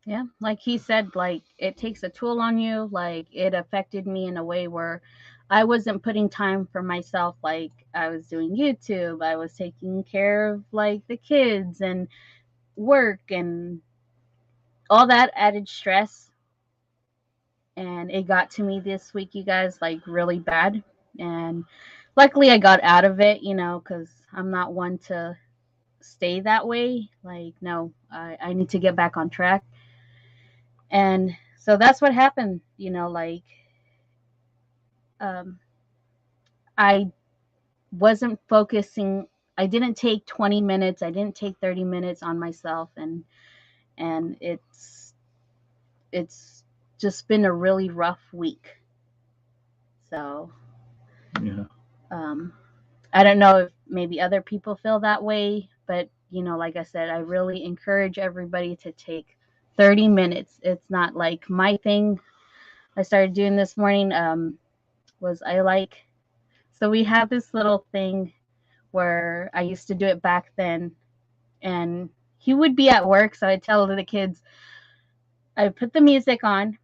Yeah. Like he said, like it takes a toll on you. Like it affected me in a way where I wasn't putting time for myself. Like I was doing YouTube, I was taking care of like the kids and work and all that added stress, and it got to me this week, you guys, like really bad. And luckily I got out of it, because I'm not one to stay that way. Like, no, I need to get back on track. And so that's what happened, like um I wasn't focusing. I didn't take 20 minutes, I didn't take 30 minutes on myself, and it's just been a really rough week. So, Yeah. um I don't know if maybe other people feel that way, but like I said, I really encourage everybody to take 30 minutes. It's not like my thing. I started doing this morning was I like so we have this little thing where I used to do it back then, and he would be at work, so I tell the kids, I put the music on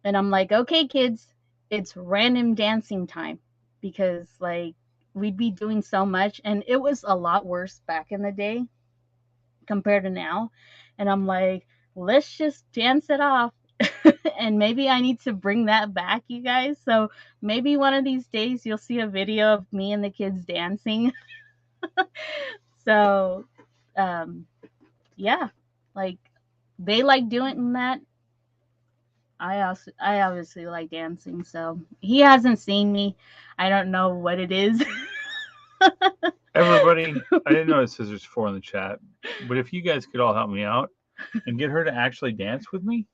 and I'm like, "Okay, kids, it's random dancing time." Because like we'd be doing so much, and it was a lot worse back in the day compared to now. And I'm like, let's just dance it off. And maybe I need to bring that back, you guys. So maybe one of these days you'll see a video of me and the kids dancing. So, um, yeah, like they like doing that. I obviously like dancing, so he hasn't seen me. I don't know what it is. Everybody, I didn't notice there's 4 in the chat, but if you guys could all help me out and get her to actually dance with me,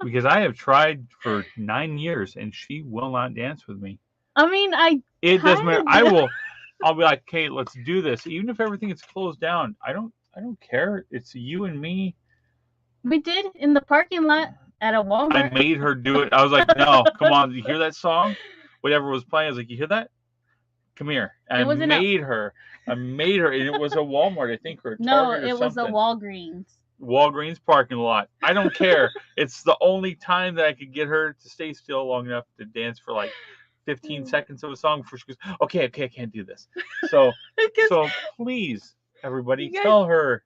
because I have tried for 9 years and she will not dance with me. I mean, I It doesn't kind matter. of I do. will. I'll be like, "Okay, let's do this," even if everything is closed down. I don't care. It's you and me. We did in the parking lot at a I Walmart. made her do it. I was like, "No, come on. You hear that song? Whatever was playing." I was like, "You hear that? Come here." And It wasn't a I made her, and it was a Walmart, I think, or a no, Target or it was a something. Walgreens. Walgreens parking lot. I don't care. It's the only time that I could get her to stay still long enough to dance for like 15 seconds of a song before she goes, okay, okay, I can't do this. So, Because please, everybody, you guys, tell her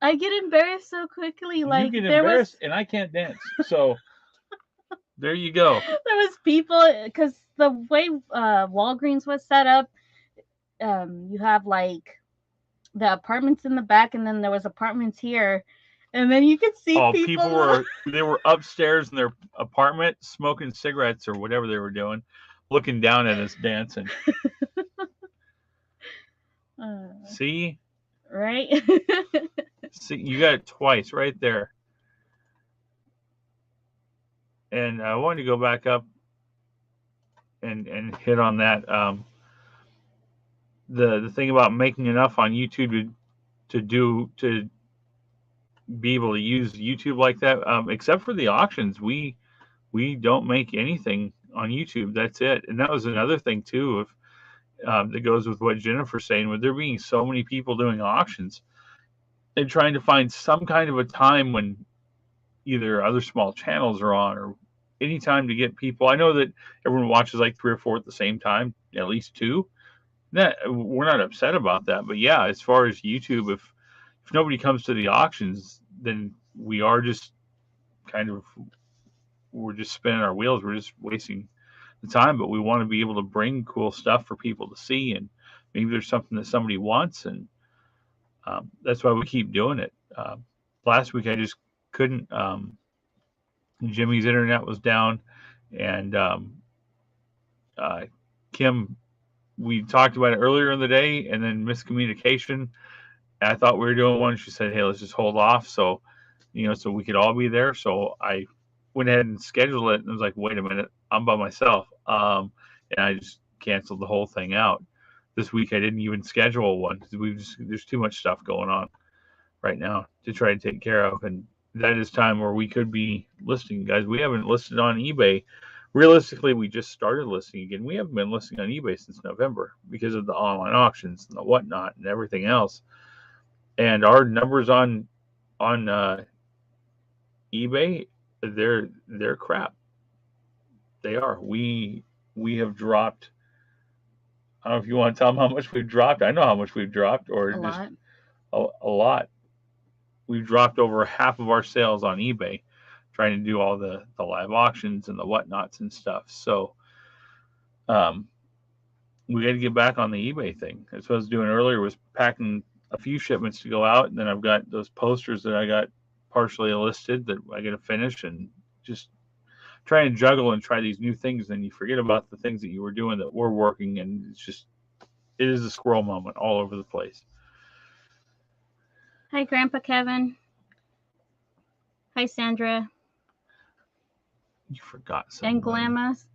I get embarrassed so quickly. you Like get embarrassed and I can't dance. So there you go. there was people because the way Walgreens was set up, you have like the apartments in the back, and then there was apartments here, and then you could see Oh, people. they were upstairs in their apartment smoking cigarettes or whatever they were doing, looking down at us dancing. uh, See, right? see, you got it twice right there. And I wanted to go back up and hit on that. The thing about making enough on YouTube to be able to use YouTube like that, except for the auctions, we don't make anything on YouTube. That's it. And that was another thing too. If that goes with what Jennifer's saying, with there being so many people doing auctions and trying to find some kind of a time when either other small channels are on or any time to get people. I know that everyone watches like 3 or 4 at the same time, at least 2. That we're not upset about that, but yeah, as far as YouTube, if nobody comes to the auctions, then we are just kind of we're just spinning our wheels. We're just wasting the time. But we want to be able to bring cool stuff for people to see, and maybe there's something that somebody wants, and that's why we keep doing it. Last week I just couldn't. Jimmy's internet was down, and uh, Kim. We talked about it earlier in the day, and then miscommunication. I thought we were doing one. She said, "Hey, let's just hold off." So, so we could all be there. So I went ahead and scheduled it, and I was like, "Wait a minute, I'm by myself," and I just canceled the whole thing out. This week I didn't even schedule one because there's too much stuff going on right now to try to take care of, and that is time where we could be listing, guys. We haven't listed on eBay. Realistically, we just started listing again. We haven't been listing on eBay since November because of the online auctions and the whatnot and everything else. And our numbers on eBay, they're crap. They are. We have dropped. I don't know if you want to tell them how much we've dropped. I know how much we've dropped, or A just lot. a lot. We've dropped over half of our sales on eBay, trying to do all the live auctions and the whatnots and stuff. So um, we got to get back on the eBay thing. That's what I was doing earlier. Was packing a few shipments to go out, and then I've got those posters that I got partially enlisted that I got to finish, and just try and juggle and try these new things. And you forget about the things that you were doing that were working, and it is a squirrel moment all over the place. Hi, Grandpa Kevin. Hi, Sandra You forgot and somebody. Glamas.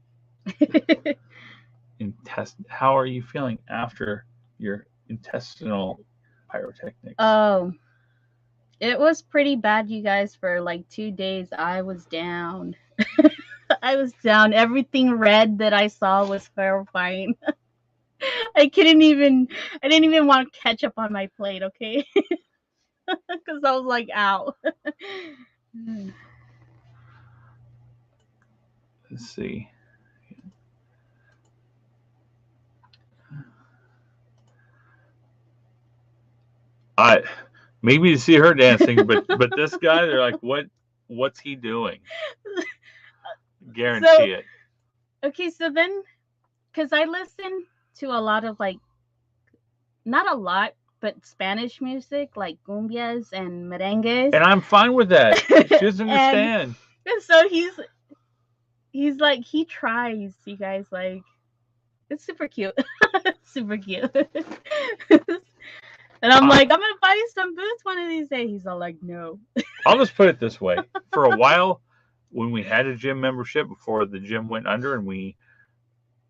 How are you feeling after your intestinal pyrotechnics? Oh, it was pretty bad, you guys. For like 2 days, I was down. I was down. Everything red that I saw was terrifying. I couldn't even. I didn't even want ketchup on my plate. Okay, because I was like, ow. Let's see. I maybe to see her dancing, but this guy, they're like, what's he doing? So Guarantee it. okay, so then because I listen to a lot of like not a lot, but Spanish music like cumbias and merengues, And I'm fine with that. She doesn't and understand. so he's like he tries, you guys, like it's super cute, super cute. And I'm I, like, I'm gonna buy you some boots one of these days. He's all like, no. I'll just put it this way: for a while, when we had a gym membership before the gym went under, and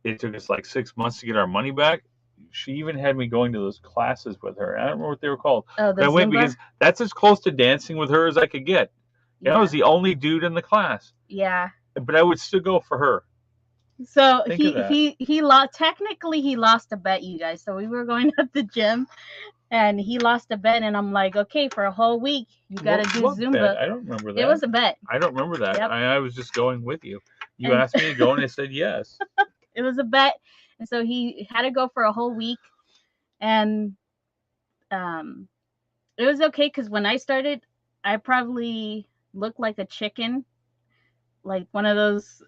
it took us like 6 months to get our money back. She even had me going to those classes with her. I don't remember what they were called, Oh, the but I went Zumba. because that's as close to dancing with her as I could get. And I was Yeah, the only dude in the class, yeah. but I would still go for her. So Think of that. he lost. Technically, he lost a bet, you guys. So we were going at the gym, and he lost a bet, and I'm like, okay, for a whole week, you gotta do What bet? Zumba. I don't remember It that. was a bet. I don't remember that. Yep. I was just going with you. You And asked me to go, and I said yes. it was a bet, and so he had to go for a whole week, and um, it was okay because when I started, I probably looked like a chicken, like one of those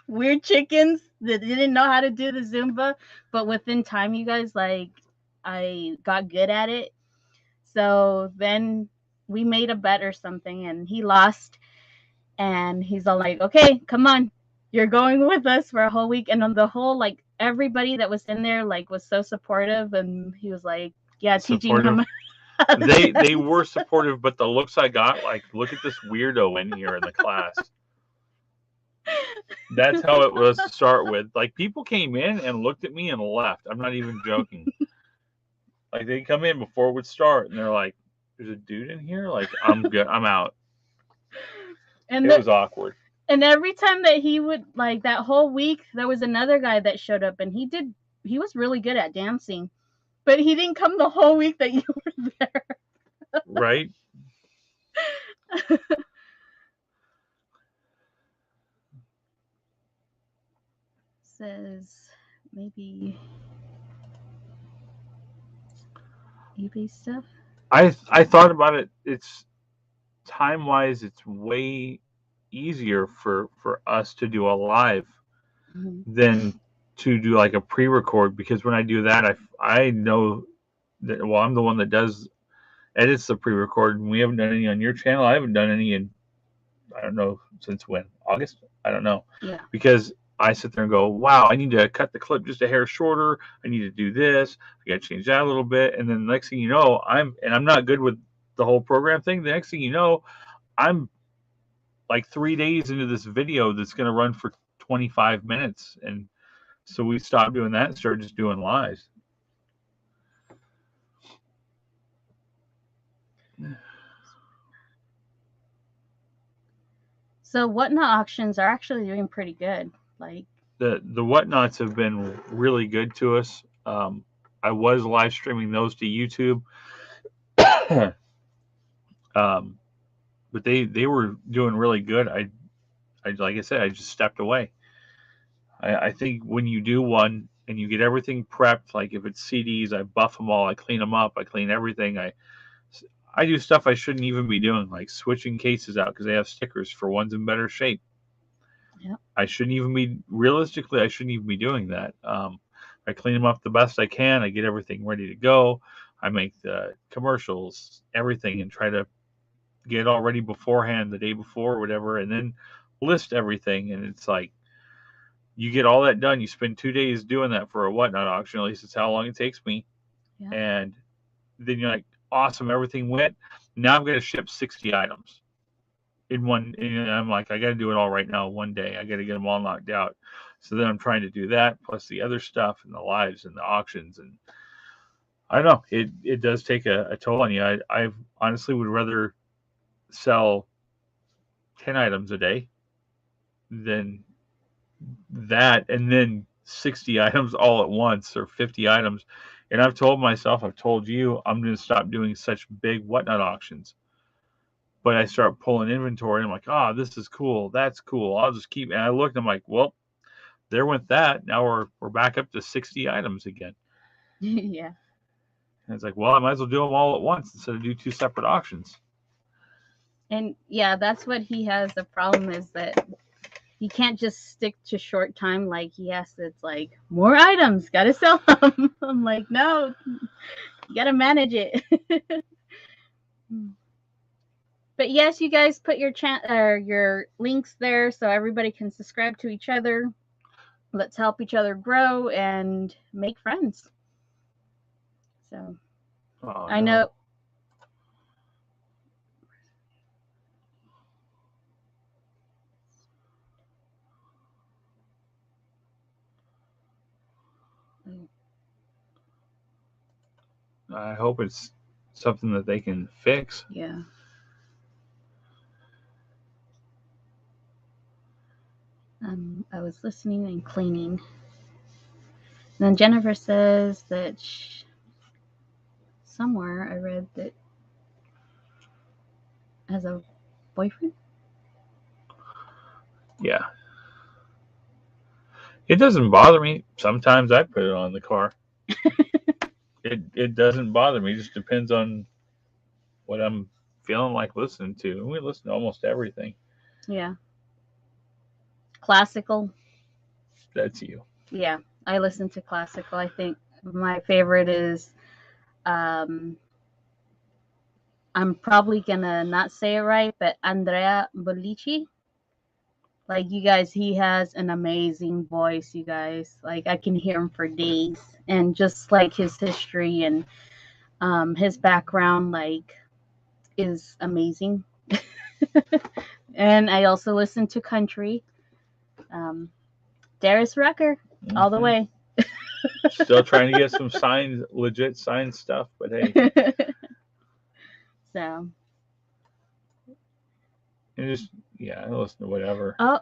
weird chickens that didn't know how to do the Zumba, but within time, you guys, like I got good at it. So then we made a bet or something, and he lost, and he's all like, "Okay, come on, you're going with us for a whole week." And on the whole, like everybody that was in there, like was so supportive, and he was like, "Yeah, teaching Supportive. him how to They dance." were supportive, but the looks I got, like, look at this weirdo in here in the class. That's how it was to start with. Like, people came in and looked at me and left. I'm not even joking. Like, they come in before it would start, and they're like, "There's a dude in here." Like, I'm good. I'm out. And It the, was awkward. and every time that he would like that whole week, there was another guy that showed up, and he was really good at dancing, but he didn't come the whole week that you were there. Right? Says maybe eBay stuff. I thought about it. It's time wise, it's way easier for us to do a live Mm-hmm. than to do like a pre-record, because when I do that, I know that, well, I'm the one that does edits the pre-record, and we haven't done any on your channel. I haven't done any in, I don't know since when, August. I don't know, Yeah. because I sit there and go, wow, I need to cut the clip just a hair shorter. I need to do this. I got to change that a little bit, and then the next thing you know, I'm not good with the whole program thing. The next thing you know, I'm like 3 days into this video that's going to run for 25 minutes. And so we stopped doing that and started just doing lives. So whatnot auctions are actually doing pretty good. Like, The whatnots have been really good to us. I was live streaming those to YouTube, um, but they were doing really good. I like I said, I just stepped away. I think when you do one and you get everything prepped, like if it's CDs, I buff them all, I clean them up, I clean everything. I do stuff I shouldn't even be doing, like switching cases out because they have stickers for ones in better shape. yeah. I shouldn't even be, realistically, I shouldn't even be doing that. I clean them up the best I can. I get everything ready to go. I make the commercials, everything, and try to get it all ready beforehand, the day before, or whatever, and then list everything. And it's like you get all that done. You spend 2 days doing that for a whatnot auction. At least it's how long it takes me. Yeah. And then you're like, awesome, everything went. Now I'm going to ship 60 items in one. And I'm like, I got to do it all right now, one day. I got to get them all knocked out. So then I'm trying to do that plus the other stuff and the lives and the auctions. And I don't know, it does take a toll on you. I honestly would rather sell 10 items a day than that and then 60 items all at once or 50 items. And I've told myself, I've told you, I'm going to stop doing such big whatnot auctions. But I start pulling inventory and I'm like, oh, this is cool. That's cool. I'll just keep. And I looked, I'm like, well, there went that. Now we're back up to 60 items again. Yeah. And it's like, well, I might as well do them all at once instead of do two separate auctions. And yeah, that's what he has. The problem is that he can't just stick to short time. Like he has to, it's like more items, gotta sell them. I'm like, no, you gotta manage it. But yes, you guys put your or your links there so everybody can subscribe to each other. Let's help each other grow and make friends. So I know. I hope it's something that they can fix. Yeah. I was listening and cleaning. And then Jennifer says that somewhere I read that has a boyfriend. Yeah. It doesn't bother me. Sometimes I put it on the car. It doesn't bother me. It just depends on what I'm feeling like listening to. We listen to almost everything. Yeah. Classical. That's you. Yeah, I listen to classical. I think my favorite is I'm probably gonna not say it right, but Andrea Bolici. Like you guys, he has an amazing voice, you guys. Like I can hear him for days. And just like his history and his background like is amazing. And I also listen to country. Darius Rucker, all the way. Still trying to get some signed, legit signed stuff, but hey. So. And just, yeah, I listen to whatever. Oh.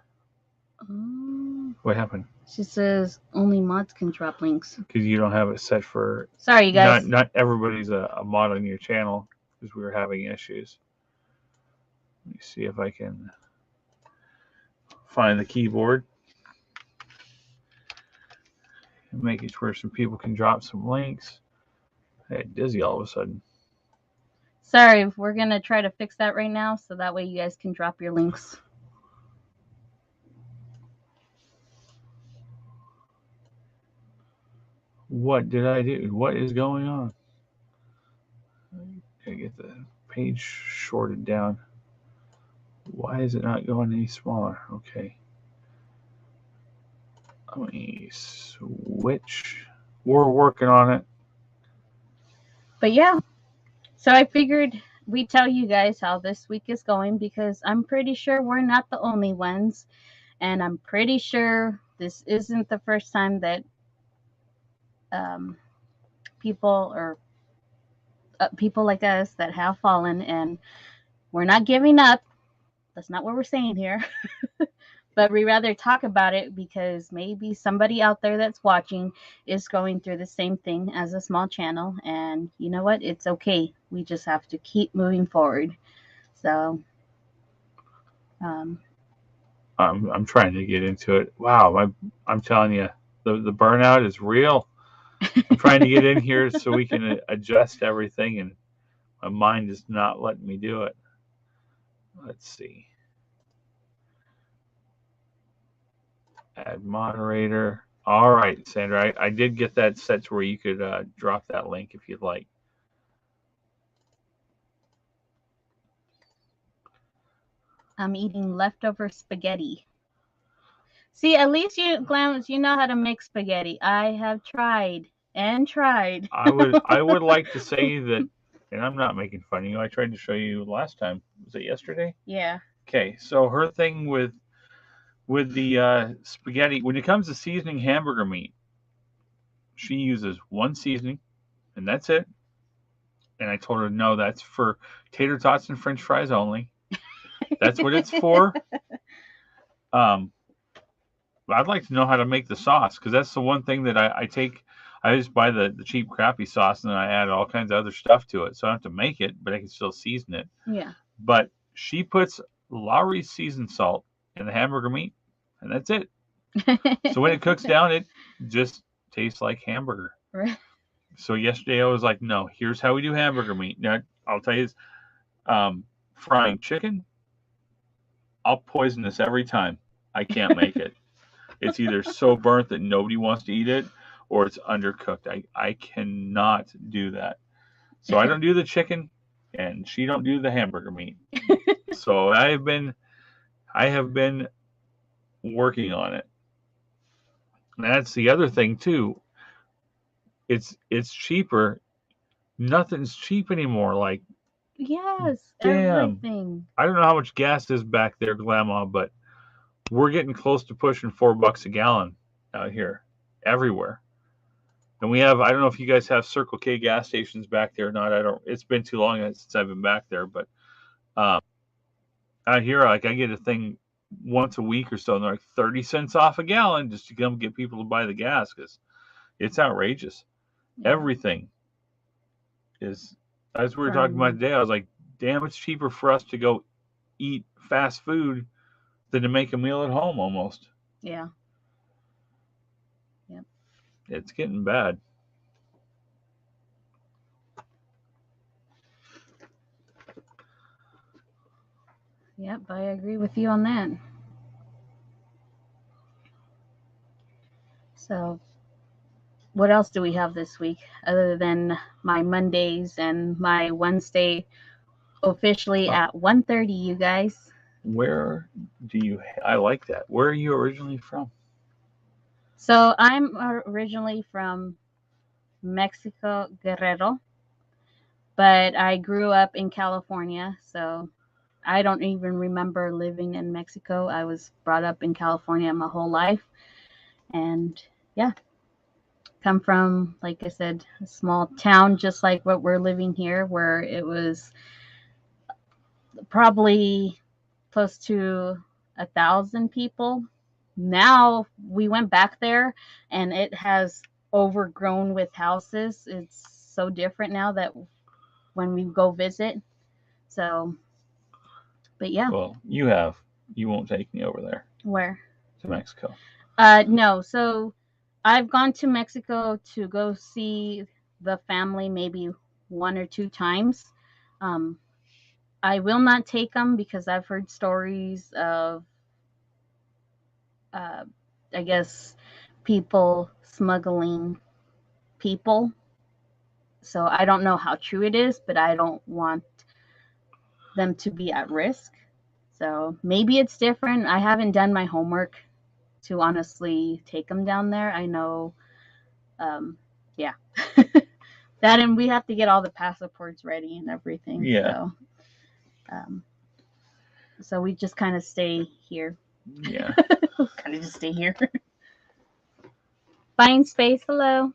What happened? She says only mods can drop links. Because you don't have it set for. Sorry, you guys. Not everybody's a mod on your channel because we were having issues. Let me see if I can find the keyboard. And make it where some people can drop some links. I get dizzy all of a sudden. Sorry, we're going to try to fix that right now so that way you guys can drop your links. What did I do? What is going on? I gotta get the page shorted down. Why is it not going any smaller? Okay. Let me switch. We're working on it. But yeah, so I figured we'd tell you guys how this week is going because I'm pretty sure we're not the only ones. And I'm pretty sure this isn't the first time that people or people like us that have fallen, and we're not giving up. That's not what we're saying here. But we rather talk about it because maybe somebody out there that's watching is going through the same thing as a small channel. And you know what? It's okay. We just have to keep moving forward. So I'm trying to get into it. Wow, I'm telling you, the burnout is real. I'm trying to get in here so we can adjust everything, and my mind is not letting me do it. Let's see. Add moderator. All right, Sandra, I did get that set to where you could drop that link if you'd like. I'm eating leftover spaghetti. See, at least you, Glamis, you know how to make spaghetti. I have tried and tried. I would like to say that, and I'm not making fun of you. I tried to show you last time. Was it yesterday? Yeah. Okay, so her thing with the spaghetti, when it comes to seasoning hamburger meat, she uses one seasoning, and that's it. And I told her, no, that's for tater tots and French fries only. That's what it's for. Um, I'd like to know how to make the sauce because that's the one thing that I take. I just buy the cheap crappy sauce and then I add all kinds of other stuff to it. So I don't have to make it, but I can still season it. Yeah. But she puts Lowry's seasoned salt in the hamburger meat, and that's it. So when it cooks down, it just tastes like hamburger. Right. So yesterday I was like, no, here's how we do hamburger meat. Now I'll tell you this: frying chicken, I'll poison this every time. I can't make it. It's either so burnt that nobody wants to eat it, or it's undercooked. I cannot do that. So I don't do the chicken, and she don't do the hamburger meat. So I have been working on it. And that's the other thing too. It's cheaper. Nothing's cheap anymore. Like Yes, damn, everything. I don't know how much gas is back there, Grandma, but we're getting close to pushing $4 a gallon out here, everywhere. And we have, I don't know if you guys have Circle K gas stations back there or not. I don't. It's been too long since I've been back there, but um, out here, like I get a thing once a week or so, and they're like 30 cents off a gallon just to come get people to buy the gas because it's outrageous. Yeah. Everything is, as we were talking about From today, I was like, damn, it's cheaper for us to go eat fast food than to make a meal at home almost. yeah. Yep. It's getting bad. Yep, I agree with you on that. So, what else do we have this week other than my Mondays and my Wednesday officially Huh. at 1:30, you guys? Where do you, I like that. Where are you originally from? So, I'm originally from Mexico, Guerrero, but I grew up in California, so I don't even remember living in Mexico. I was brought up in California my whole life. And yeah, come from, like I said, a small town just like what we're living here, where it was probably close to 1,000 people. Now we went back there and it has overgrown with houses. It's so different now that when we go visit. So, but yeah, Well, you have. You won't take me over there where? to Mexico. No. So I've gone to Mexico to go see the family maybe one or two times. Um, I will not take them because I've heard stories of, uh, I guess, people smuggling people. So I don't know how true it is, but I don't want them to be at risk. So maybe it's different. I haven't done my homework to honestly take them down there. I know, um, yeah, that, and we have to get all the passports ready and everything. Yeah, Um, so we just kind of stay here. yeah. Kind of just stay here. Find space. Hello.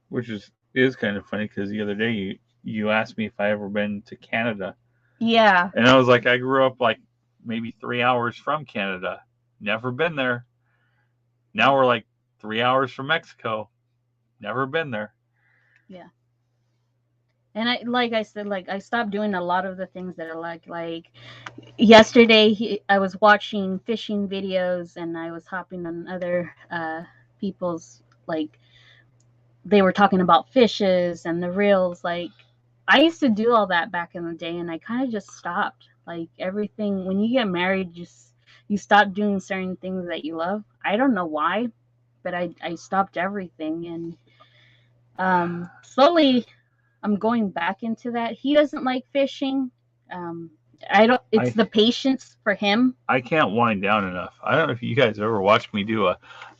Which is kind of funny because the other day you asked me if I ever been to Canada, Yeah. and I was like, I grew up like maybe 3 hours from Canada, never been there. Now we're like 3 hours from Mexico, never been there. Yeah. And I, like I said, like I stopped doing a lot of the things that I like yesterday I was watching fishing videos and I was hopping on other people's, like, they were talking about fishes and the reels. Like, I used to do all that back in the day and I kind of just stopped. Like, everything, when you get married, just you stop doing certain things that you love. I don't know why, but I stopped everything. And slowly I'm going back into that. He doesn't like fishing. I don't. It's I the patience for him. I can't wind down enough. I don't know if you guys ever watched me do a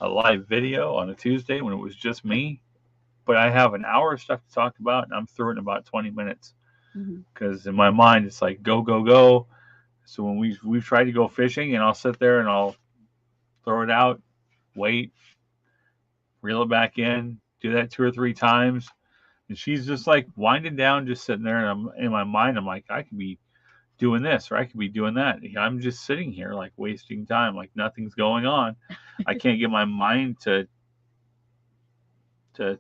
live video on a Tuesday when it was just me, but I have an hour of stuff to talk about, and I'm through it in about 20 minutes. Mhm. Because in my mind, it's like go, go, go. So when we've tried to go fishing, and I'll sit there and I'll throw it out, wait, reel it back in, do that 2 or 3 times, and she's just like winding down, just sitting there. And I'm in my mind, I'm like, I could be doing this or I could be doing that. I'm just sitting here like wasting time, like nothing's going on. I can't get my mind to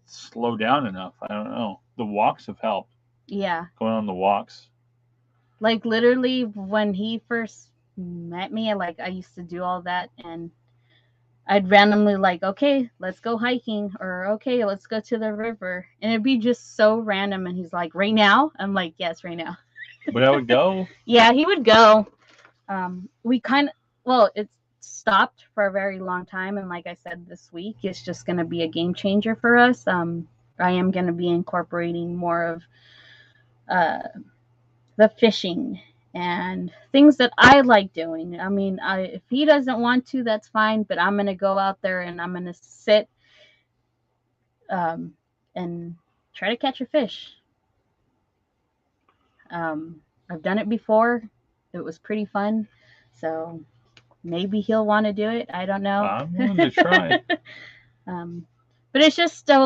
slow down enough. I don't know. The walks have helped. Yeah. Going on the walks. Like literally when he first met me, I used to do all that, and I'd randomly like, okay, let's go hiking, or okay, let's go to the river. And it'd be just so random, and he's like, right now? I'm like, yes, right now. But I would go. Yeah, he would go. We kind of, well, it stopped for a very long time, and like I said, this week it's just going to be a game changer for us. I am going to be incorporating more of uh, the fishing and things that I like doing. I mean, if he doesn't want to, that's fine, but I'm going to go out there and I'm going to sit um, and try to catch a fish. I've done it before. It was pretty fun. So maybe he'll want to do it. I don't know. I'm willing to try. um, but it's just a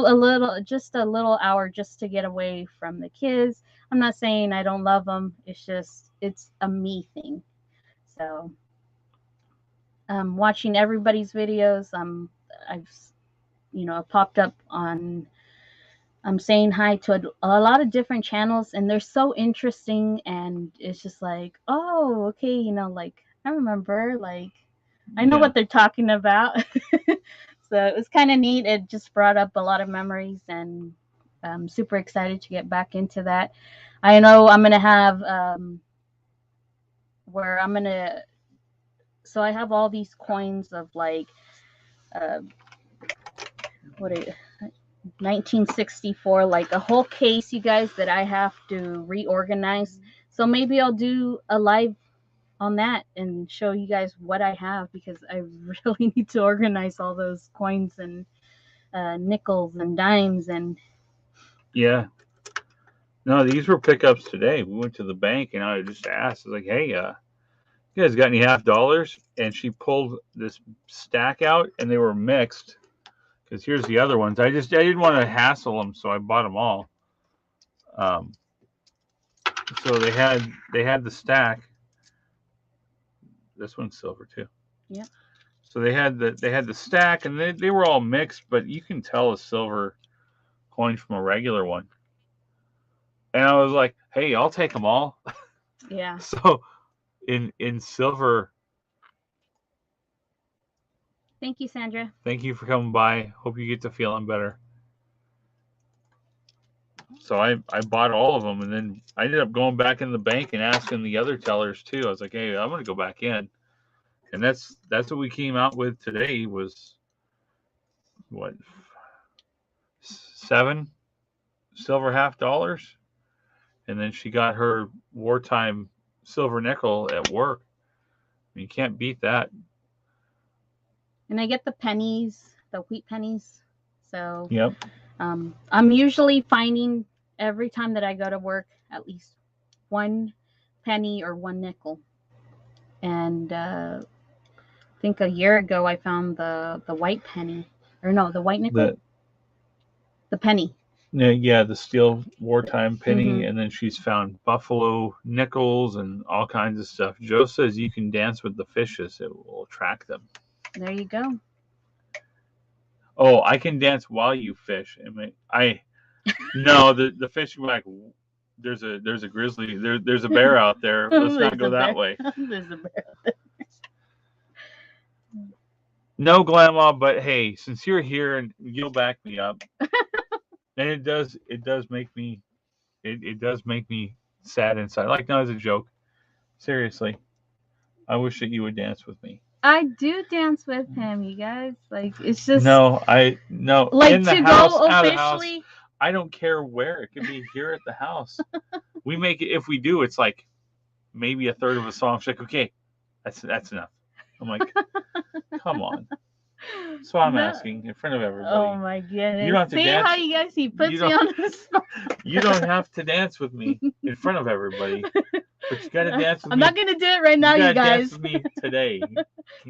little hour just to get away from the kids. I'm not saying I don't love them. It's a me thing. So watching everybody's videos. I've popped up on. I'm saying hi to a lot of different channels, and they're so interesting. And it's just like, oh, okay, like I remember, like I know Yeah. what they're talking about. So it was kind of neat. It just brought up a lot of memories, and I'm super excited to get back into that. I know I'm gonna have where I'm gonna. So I have all these coins of like uh, what are 1964, like a whole case, you guys, that I have to reorganize. So maybe I'll do a live on that and show you guys what I have, because I really need to organize all those coins and nickels and dimes and Yeah. No, these were pickups today. We went to the bank and I just asked, I was like, hey, you guys got any $50? And she pulled this stack out and they were mixed. Because here's the other ones. I didn't want to hassle them, so I bought them all. Um, so they had the stack. This one's silver too. yeah. So they had the stack and they were all mixed, but you can tell a silver coin from a regular one. And I was like, hey, I'll take them all. Yeah. So in silver, Thank you, Sandra. thank you for coming by. Hope you get to feeling better. So I bought all of them, and then I ended up going back in the bank and asking the other tellers too. I was like, hey, I'm gonna go back in, and that's what we came out with today was what, 7 silver $50, and then she got her wartime silver nickel at work. You can't beat that. And I get the pennies, the wheat pennies. So Yep. I'm usually finding every time that I go to work at least one penny or one nickel. And I think a year ago I found the white penny, or no, the white nickel, The the penny. Yeah, the steel wartime Mm-hmm. penny, and then she's found buffalo nickels and all kinds of stuff. Joe says you can dance with the fishes; it will attract them. There you go. Oh, I can dance while you fish. I no, the fish are like, there's a grizzly, there's a bear out there. Let's not There's go a that bear. way. There's a bear. No, Grandma, but hey, since you're here and you'll back me up, and it does make me it does make me sad inside. Like, no, it's a joke. Seriously, I wish that you would dance with me. I do dance with him, you guys. Like it's just No, like in the to house, go out of the house. officially. I don't care where. It could be here at the house. We make it if we do. It's like maybe a third of a song. She's like, okay, that's enough. I'm like, come on. So I'm No. asking in front of Oh everybody. my You goodness. don't have to See how dance. you guys, he You puts me don't. on the spot. You don't have to dance with me in front of everybody, but you got to dance with I'm me. not going to do it right You now, got you to dance guys. with me today.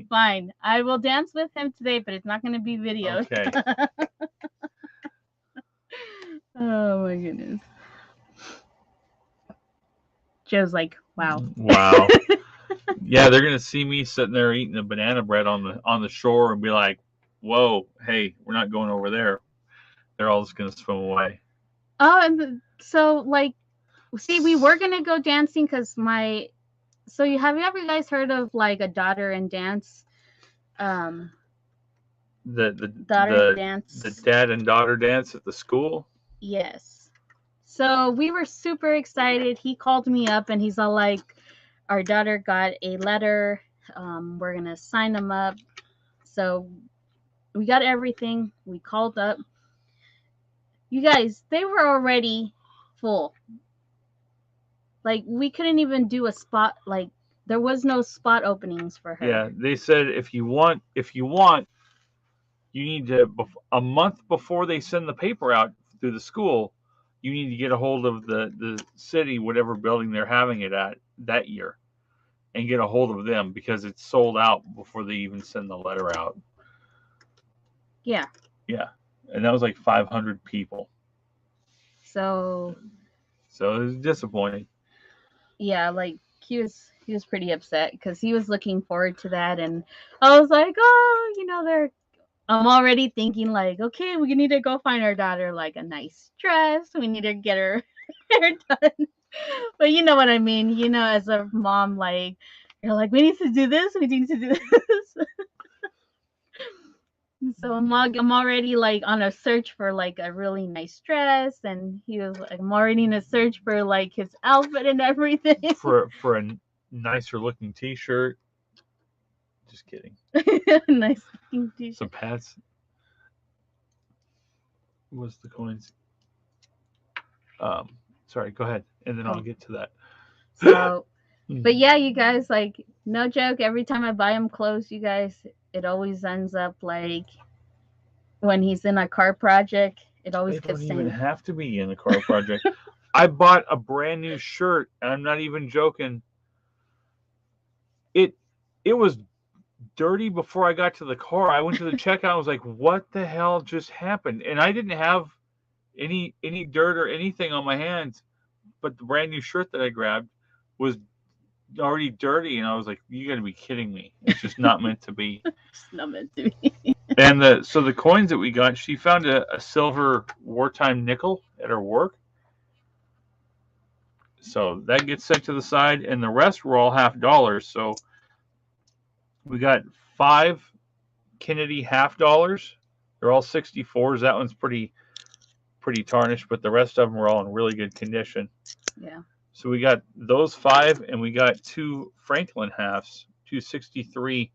Fine. I will dance with him today, but it's not going to be videoed. Okay. Oh my goodness. Joe's like, wow. Wow. Yeah, they're gonna see me sitting there eating a banana bread on the shore and be like, "Whoa, hey, we're not going over there." They're all just gonna swim away. Oh, and so like, see, we were gonna go dancing because So you ever guys heard of like a daughter and dance? Um, The the daughter the the dance. dad and daughter dance at the school. Yes. So we were super excited. He called me up and he's all like, our daughter got a letter. We're gonna sign them up. So we got everything. We called up. You guys, they were already full. Like we couldn't even do a spot. Like there was no spot openings for her. Yeah, they said if you want, you need to a month before they send the paper out through the school. You need to get a hold of the city, whatever building they're having it at that year, and get a hold of them because it's sold out before they even send the letter out. Yeah. Yeah, and that was like 500 people. So So it was disappointing. yeah, like he was pretty upset because he was looking forward to that, and I was like, oh, they're. I'm already thinking like, okay, we need to go find our daughter like a nice dress. We need to get her hair done. But you know what I mean. As a mom, like you're like, we need to do this. We need to do this. So I'm already like on a search for like a really nice dress, and he was like, I'm already in a search for like his outfit and everything. For a nicer looking T-shirt. Just kidding. Nice looking t-shirt. So Pat's was the coins. Sorry, go ahead, and then I'll get to that. So, but yeah, you guys, like, no joke. Every time I buy him clothes, you guys, it always ends up like when he's in a car project. It always They don't gets even saying, have to be in the car project. I bought a brand new shirt, and I'm not even joking. It it was dirty before I got to the car. I went to the checkout. I was like, "What the hell just happened?" And I didn't have any dirt or anything on my hands, but the brand new shirt that I grabbed was already dirty, and I was like, "You got to be kidding me! It's just not meant to be." it's not meant to be. And the coins that we got, she found a silver wartime nickel at her work, so that gets set to the side, and the rest were all $half. So we got 5 Kennedy $half. They're all 64s. That one's pretty tarnished, but the rest of them were all in really good condition. Yeah. So we got those 5, and we got 2 Franklin halves, 263.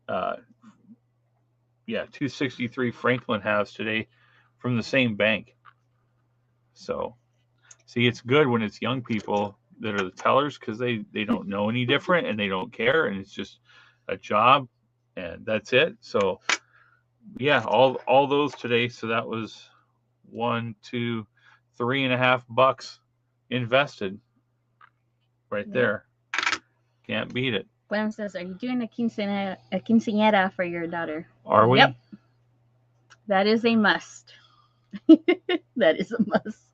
263 Franklin halves today from the same bank. So, see, it's good when it's young people that are the tellers because they don't know any different and they don't care, and it's just a job, and that's it. So, yeah, all those today. So that was 1, 2, $3.50 invested right there. Can't beat it. Glenn says, "Are you doing a quinceañera for your daughter?" Are we? Yep. That is a must. That is a must.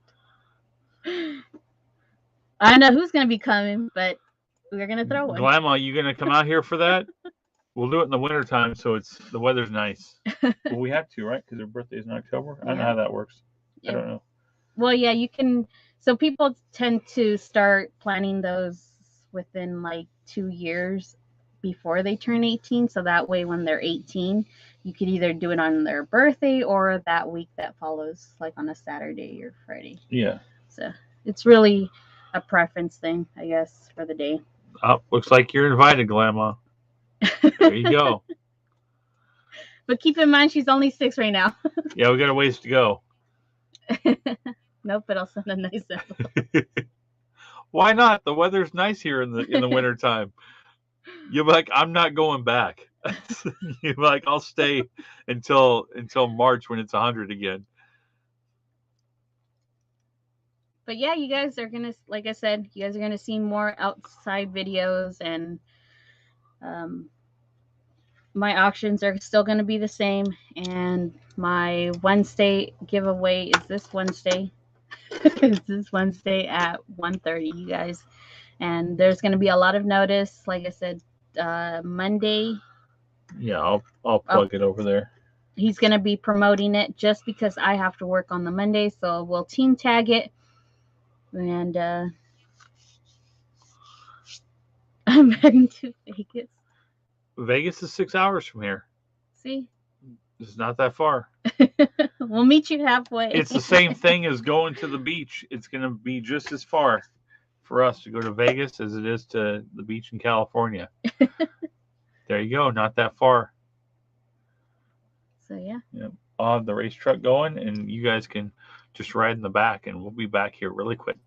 I don't know who's gonna be coming, but we're gonna throw one. Grandma, you gonna come out here for that? We'll do it in the wintertime, so the weather's nice. Well, we have to, right? Because her birthday's in October. I don't know how that works. I don't know. Well, yeah, you can. So people tend to start planning those within like 2 years before they turn 18. So that way, when they're 18, you could either do it on their birthday or that week that follows, like on a Saturday or Friday. Yeah. So it's really a preference thing, I guess, for the day. Oh, looks like you're invited, Grandma. There you go. But keep in mind, she's only 6 right now. Yeah, we got a ways to go. Nope, but I'll send a nice envelope. Why not? The weather's nice here in the wintertime. You're like, I'm not going back. You're like, I'll stay until March when it's 100 again. But yeah, you guys are gonna, like I said, you guys are gonna see more outside videos, and um, my auctions are still gonna be the same. And my Wednesday giveaway is this Wednesday. It's this Wednesday at 1:30, you guys. And there's gonna be a lot of notice. Like I said, Monday. Yeah, I'll Oh, plug it over there. he's gonna be promoting it just because I have to work on the Monday, so we'll team tag it. And I'm heading to Vegas. Vegas is 6 hours from here. See, It's not that far. we'll meet you halfway. It's the same thing as going to the beach. It's going to be just as far for us to go to Vegas as it is to the beach in California. There you go. Not that far. So yeah. Yep. I'll have the race truck going, and you guys can just ride in the back, and we'll be back here really quick.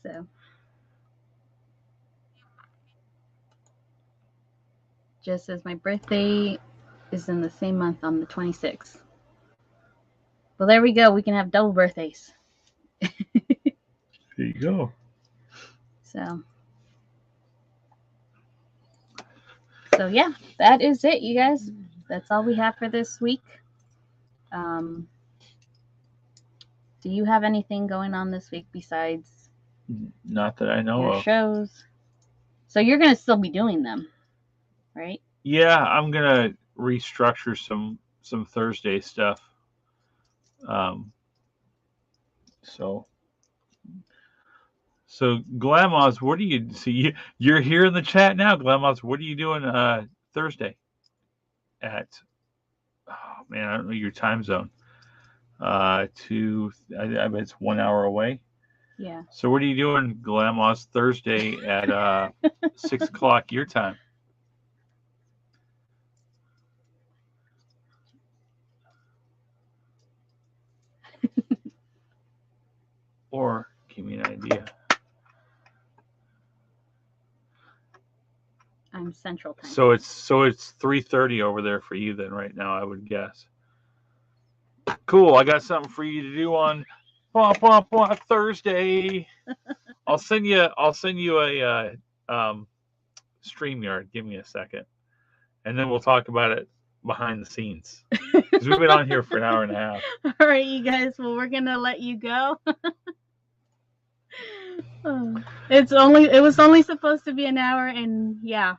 So just as my birthday is in the same month on the 26th. Well, there we go. We can have double birthdays. There you go. So yeah, that is it, you guys. That's all we have for this week. Um, do you have anything going on this week besides Not that I know your of. shows? So you're gonna still be doing them, right? Yeah, I'm gonna restructure some Thursday stuff. Um, so Glamos, what do you see? You're here in the chat now, Glamos. What are you doing Thursday at? Oh man, I don't know your time zone. I bet it's 1 hour away. Yeah. So what are you doing, Glamos, Thursday at 6 o'clock your time? Or give me an idea. I'm Central Time. So it's 3:30 over there for you then right now, I would guess. Cool. I got something for you to do on Thursday. I'll send you a StreamYard. Give me a second, and then we'll talk about it behind the scenes because we've been on here for an hour and a half. All right, you guys. Well, we're gonna let you go. It was only supposed to be an hour, and yeah.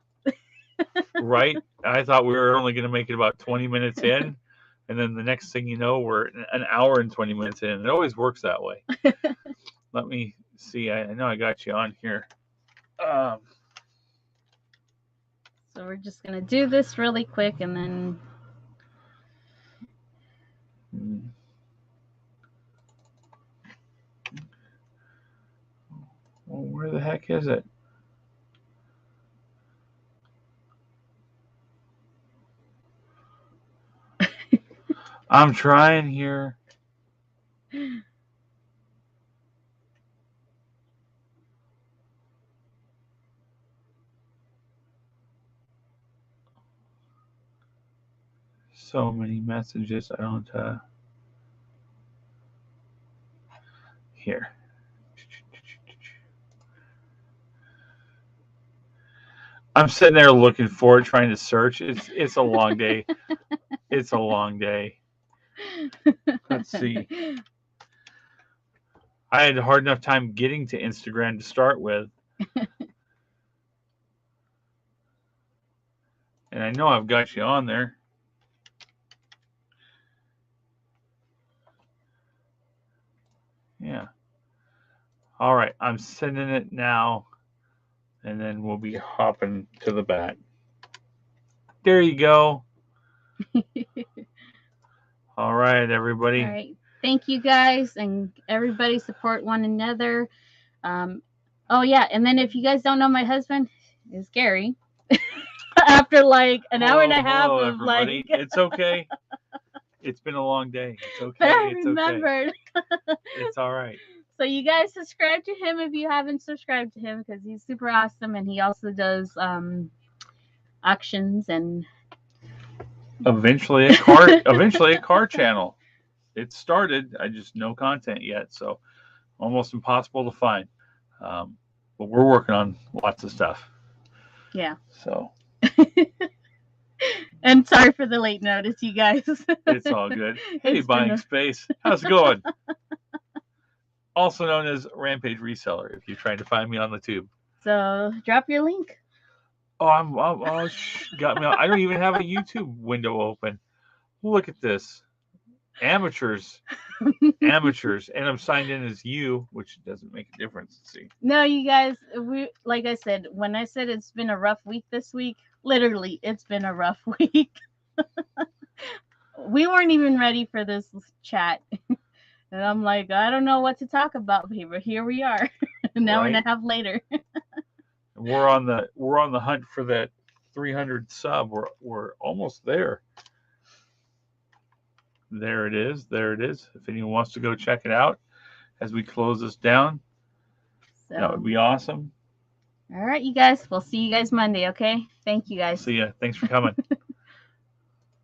Right? I thought we were only going to make it about 20 minutes in, and then the next thing you know, we're an hour and 20 minutes in. It always works that way. Let me see. I know I got you on here. So we're just gonna do this really quick, and then. Well, where the heck is it? I'm trying here. So many messages. I don't. Here. I'm sitting there looking for it, trying to search. It's a long day. It's a long day. Let's see. I had a hard enough time getting to Instagram to start with. And I know I've got you on there. Yeah. All right. I'm sending it now. And then we'll be hopping to the bat. There you go. All right, everybody. All right. Thank you guys, and everybody support one another. Oh yeah, and then if you guys don't know, my husband is Gary. After like an hour and a half hello, of everybody. like, It's okay. It's been a long day. It's okay. but I It's remembered. okay. It's all right. So you guys subscribe to him if you haven't subscribed to him because he's super awesome and he also does auctions and Eventually a car channel. It started. I just no content yet, so almost impossible to find. Um, but we're working on lots of stuff. yeah. So And sorry for the late notice, you guys. it's all good. Hey, It's been buying a, space. How's it going? Also known as Rampage Reseller if you're trying to find me on the tube. so drop your link. Oh, got me. I don't even have a YouTube window open. Look at this. Amateurs. Amateurs. And I'm signed in as you, which doesn't make a difference. Let's see. No, you guys, we like I said, when I said it's been a rough week this week, literally it's been a rough week. We weren't even ready for this chat. And I'm like, I don't know what to talk about, but here we are. An hour and a Right? half later. We're on the hunt for that 300 sub. We're almost there. There it is. There it is. If anyone wants to go check it out as we close this down, that would So, be awesome. all right, you guys. We'll see you guys Monday, okay? Thank you guys. See ya. Thanks for coming.